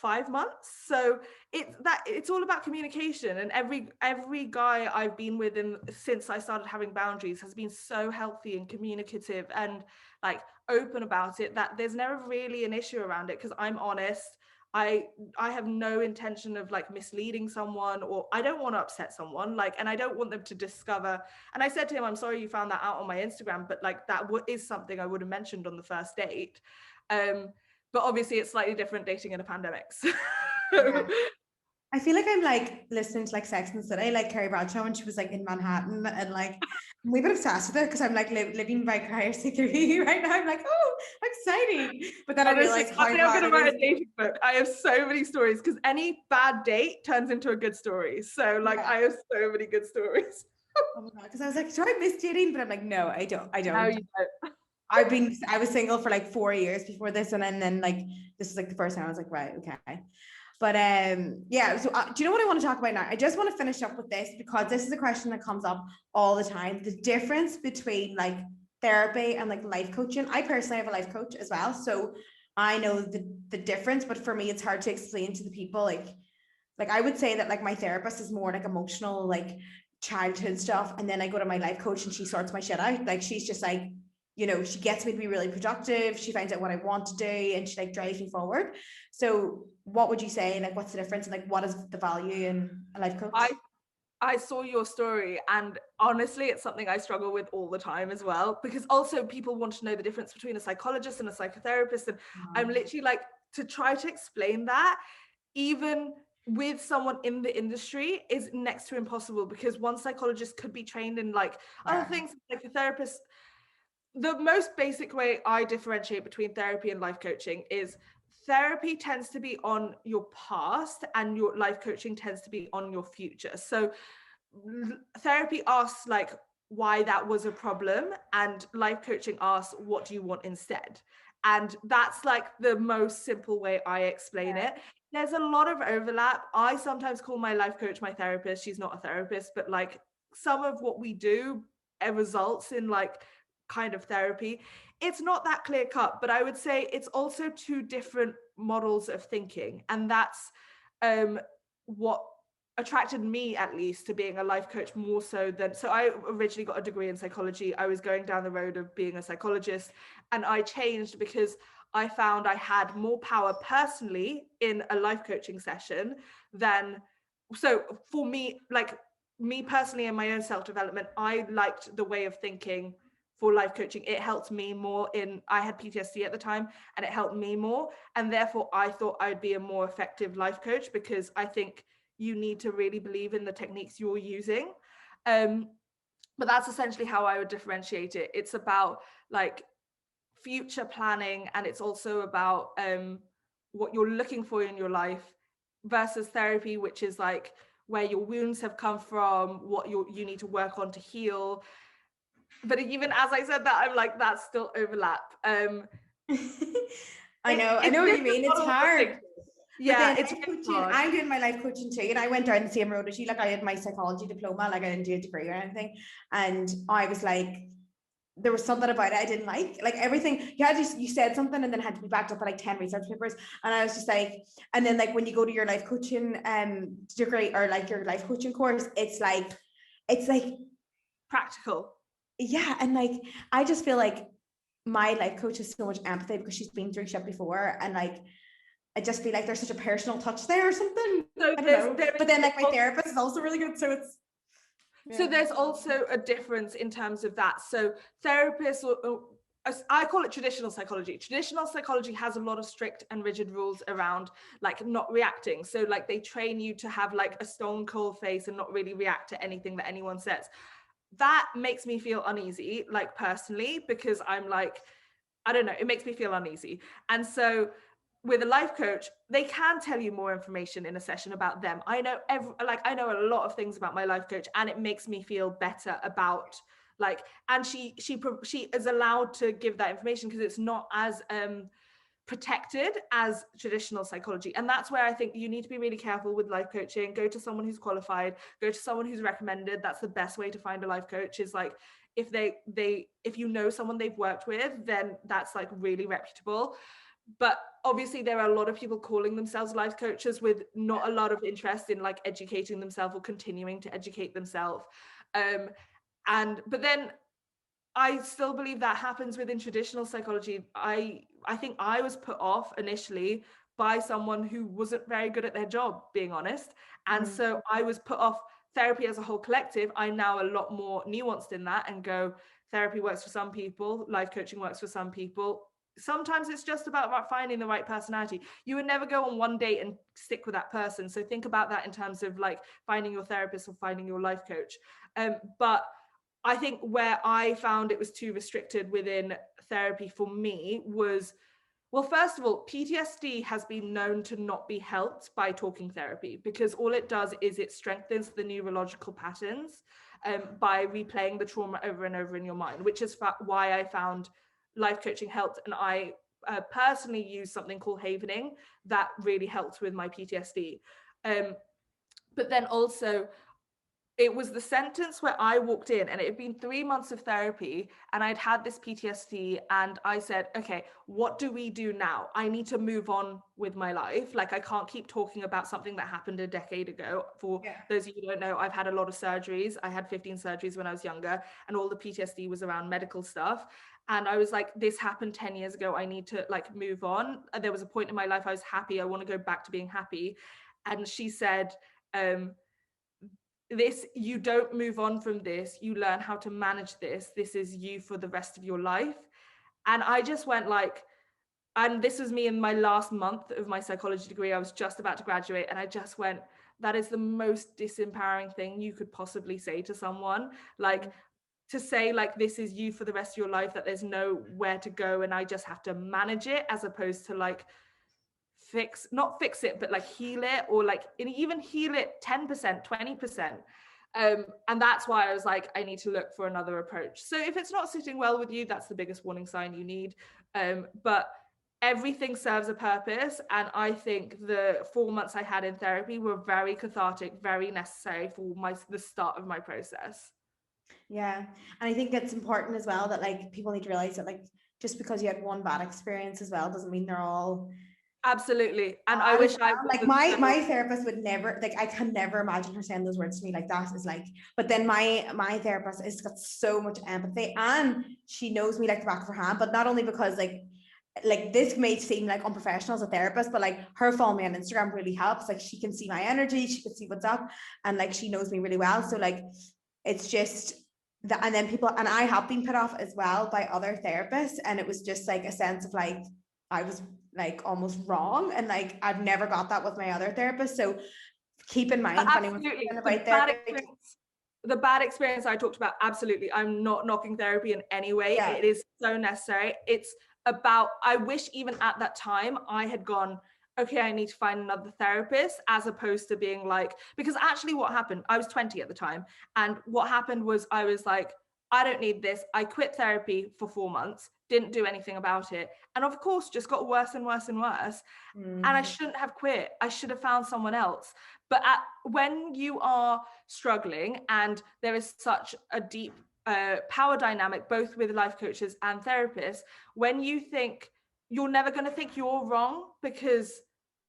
5 months. So it's all about communication, and every guy I've been with since I started having boundaries has been so healthy and communicative and like open about it that there's never really an issue around it because I'm honest. I have no intention of like misleading someone, or I don't want to upset someone, like, and I don't want them to discover. And I said to him, I'm sorry you found that out on my Instagram, but like that is something I would have mentioned on the first date. But obviously it's slightly different dating in a pandemic. So. Yeah. I feel like I'm like listening to like Sex and the City, like Carrie Bradshaw when she was like in Manhattan, and like I'm a bit obsessed with it because I'm like living vicariously through you right now. I'm like, oh, exciting. But then I realized how hard I'm going to write a dating book. I have so many stories because any bad date turns into a good story. So like I have so many good stories. Oh my God, because I was like, do I miss dating? But I'm like, no, I don't. No, you don't. I was single for like 4 years before this, and then like this is like the first time I was like, right, okay. But yeah, so do you know what I want to talk about now? I just want to finish up with this because this is a question that comes up all the time. The difference between like therapy and like life coaching. I personally have a life coach as well, so I know the difference, but for me it's hard to explain to the people. Like I would say that like my therapist is more like emotional, like childhood stuff, and then I go to my life coach and she sorts my shit out. Like she's just like, you know, she gets me to be really productive. She finds out what I want to do and she like drives me forward. So what would you say, like, what's the difference? And like, what is the value in a life coach? I saw your story, and honestly, it's something I struggle with all the time as well, because also people want to know the difference between a psychologist and a psychotherapist. And I'm literally like, to try to explain that, even with someone in the industry, is next to impossible, because one psychologist could be trained in like other things, like a therapist. The most basic way I differentiate between therapy and life coaching is therapy tends to be on your past and your life coaching tends to be on your future. So therapy asks like why that was a problem, and life coaching asks what do you want instead. And that's like the most simple way I explain it. There's a lot of overlap. I sometimes call my life coach my therapist. She's not a therapist, but like some of what we do results in like kind of therapy. it's not that clear cut, but I would say it's also two different models of thinking. And that's what attracted me, at least, to being a life coach more so than, so I originally got a degree in psychology. I was going down the road of being a psychologist, and I changed because I found I had more power personally in a life coaching session than, so for me, like me personally in my own self-development, I liked the way of thinking for life coaching. It helped me more in, I had PTSD at the time, and it helped me more. And therefore I thought I'd be a more effective life coach, because I think you need to really believe in the techniques you're using. But that's essentially how I would differentiate it. It's about like future planning, and it's also about what you're looking for in your life, versus therapy, which is like where your wounds have come from, what you need to work on to heal. But even as I said that, I'm like, that's still overlap. I know what you mean. It's hard. Yeah, it's coaching. I'm doing my life coaching too, and I went down the same road as you. Like, I had my psychology diploma, like I didn't do a degree or anything, and I was like, there was something about it I didn't like everything. You said something and then had to be backed up by like 10 research papers, and I was just like, and then like when you go to your life coaching degree or like your life coaching course, it's like practical. Yeah, and like I just feel like my life coach has so much empathy because she's been through shit before, and like I just feel like there's such a personal touch there or something. So I don't know. But then like my therapist is also really good, so it's So there's also a difference in terms of that. So therapists, I call it traditional psychology. Traditional psychology has a lot of strict and rigid rules around like not reacting. So like they train you to have like a stone cold face and not really react to anything that anyone says. That makes me feel uneasy, like personally, because I'm like, I don't know, it makes me feel uneasy. And so with a life coach, they can tell you more information in a session about them. I know I know a lot of things about my life coach, and it makes me feel better about like, and she is allowed to give that information because it's not as protected as traditional psychology. And that's where I think you need to be really careful with life coaching. Go to someone who's qualified, go to someone who's recommended. That's the best way to find a life coach, is like if if you know someone they've worked with, then that's like really reputable. But obviously there are a lot of people calling themselves life coaches with not a lot of interest in like educating themselves or continuing to educate themselves. But then I still believe that happens within traditional psychology. I think I was put off initially by someone who wasn't very good at their job, being honest. And so I was put off therapy as a whole collective. I'm now a lot more nuanced in that and go, therapy works for some people, life coaching works for some people. Sometimes it's just about finding the right personality. You would never go on one date and stick with that person. So think about that in terms of like finding your therapist or finding your life coach. But I think where I found it was too restricted within therapy for me was, well, first of all, PTSD has been known to not be helped by talking therapy, because all it does is it strengthens the neurological patterns by replaying the trauma over and over in your mind, which is why I found life coaching helped. And I personally use something called havening that really helped with my PTSD. But then also, it was the sentence where I walked in, and it had been 3 months of therapy, and I'd had this PTSD, and I said, okay, what do we do now? I need to move on with my life. Like, I can't keep talking about something that happened a decade ago. For those of you who don't know, I've had a lot of surgeries. I had 15 surgeries when I was younger, and all the PTSD was around medical stuff. And I was like, this happened 10 years ago. I need to like move on. There was a point in my life I was happy. I want to go back to being happy. And she said, you don't move on from this, you learn how to manage this is you for the rest of your life. And I just went like, and this was me in my last month of my psychology degree, I was just about to graduate, and I just went, that is the most disempowering thing you could possibly say to someone. Like, to say like, this is you for the rest of your life, that there's nowhere to go and I just have to manage it, as opposed to like not fix it, but like heal it, or like even heal it 10%, 20%. And that's why I was like, I need to look for another approach. So if it's not sitting well with you, that's the biggest warning sign you need. But everything serves a purpose. And I think the 4 months I had in therapy were very cathartic, very necessary for the start of my process. Yeah. And I think it's important as well that like people need to realize that like just because you had one bad experience as well doesn't mean they're all. Absolutely. And I wish I like my therapist would never, like, I can never imagine her saying those words to me. Like, that is like, but then my therapist has got so much empathy, and she knows me like the back of her hand, but not only because like this may seem like unprofessional as a therapist, but like her following me on Instagram really helps. Like, she can see my energy, she can see what's up, and like she knows me really well. So like it's just that. And then people, and I have been put off as well by other therapists, and it was just like a sense of like I was like almost wrong, and like I've never got that with my other therapist. So keep in mind, absolutely, the bad experience I talked about, absolutely, I'm not knocking therapy in any way. Yeah. It is so necessary. It's about, I wish even at that time I had gone, okay, I need to find another therapist, as opposed to being like, because actually what happened, I was 20 at the time, and what happened was I was like, I don't need this. I quit therapy for 4 months, didn't do anything about it, and of course just got worse and worse and worse. And I shouldn't have quit. I should have found someone else. But when you are struggling, and there is such a deep power dynamic both with life coaches and therapists, when you think, you're never going to think you're wrong, because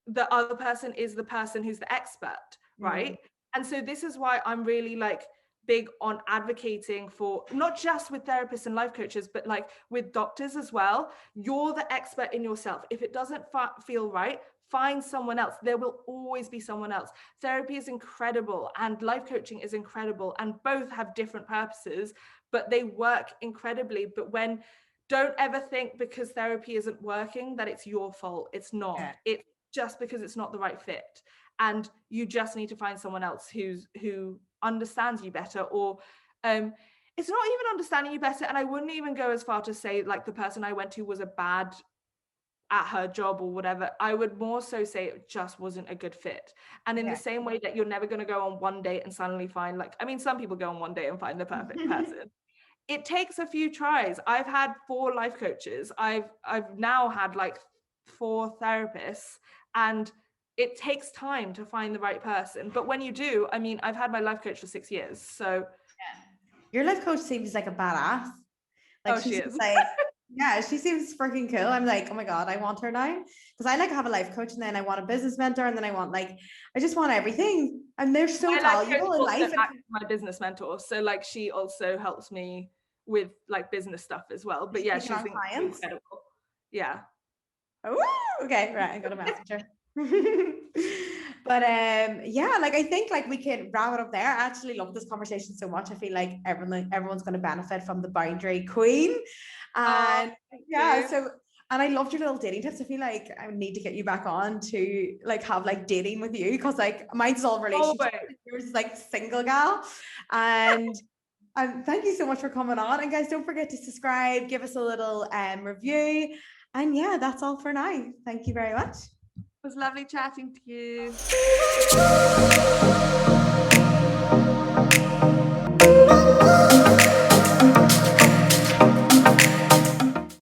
the other person is the person who's the expert, right? And so this is why I'm really like big on advocating for, not just with therapists and life coaches, but like with doctors as well. You're the expert in yourself. If it doesn't feel right, find someone else. There will always be someone else. Therapy is incredible and life coaching is incredible, and both have different purposes, but they work incredibly. But don't ever think because therapy isn't working that it's your fault. It's not. Yeah. It's just because it's not the right fit, and you just need to find someone else who understands you better, or it's not even understanding you better. And I wouldn't even go as far to say like the person I went to was a bad at her job or whatever. I would more so say it just wasn't a good fit. And in the same way that you're never going to go on one date and suddenly find, like, I mean, some people go on one date and find the perfect person. It takes a few tries. I've had 4 life coaches. I've now had like 4 therapists, and it takes time to find the right person. But when you do, I mean, I've had my life coach for 6 years. So your life coach seems like a badass. Like, she is. Like, yeah, she seems freaking cool. I'm like, oh my God, I want her now. Because I like have a life coach, and then I want a business mentor, and then I just want everything. And they're so valuable in life. My business mentor. So like she also helps me with like business stuff as well. But yeah, she's incredible. Yeah. Oh, okay, right. I got a messenger. But yeah, like I think like we can wrap it up there. I actually love this conversation so much. I feel like everyone's going to benefit from the boundary queen. And so, and I loved your little dating tips. I feel like I need to get you back on to like have like dating with you, because like mine's all relationship. Yours is like single gal. And thank you so much for coming on. And guys, don't forget to subscribe, give us a little review. And yeah, that's all for now. Thank you very much. It was lovely chatting to you.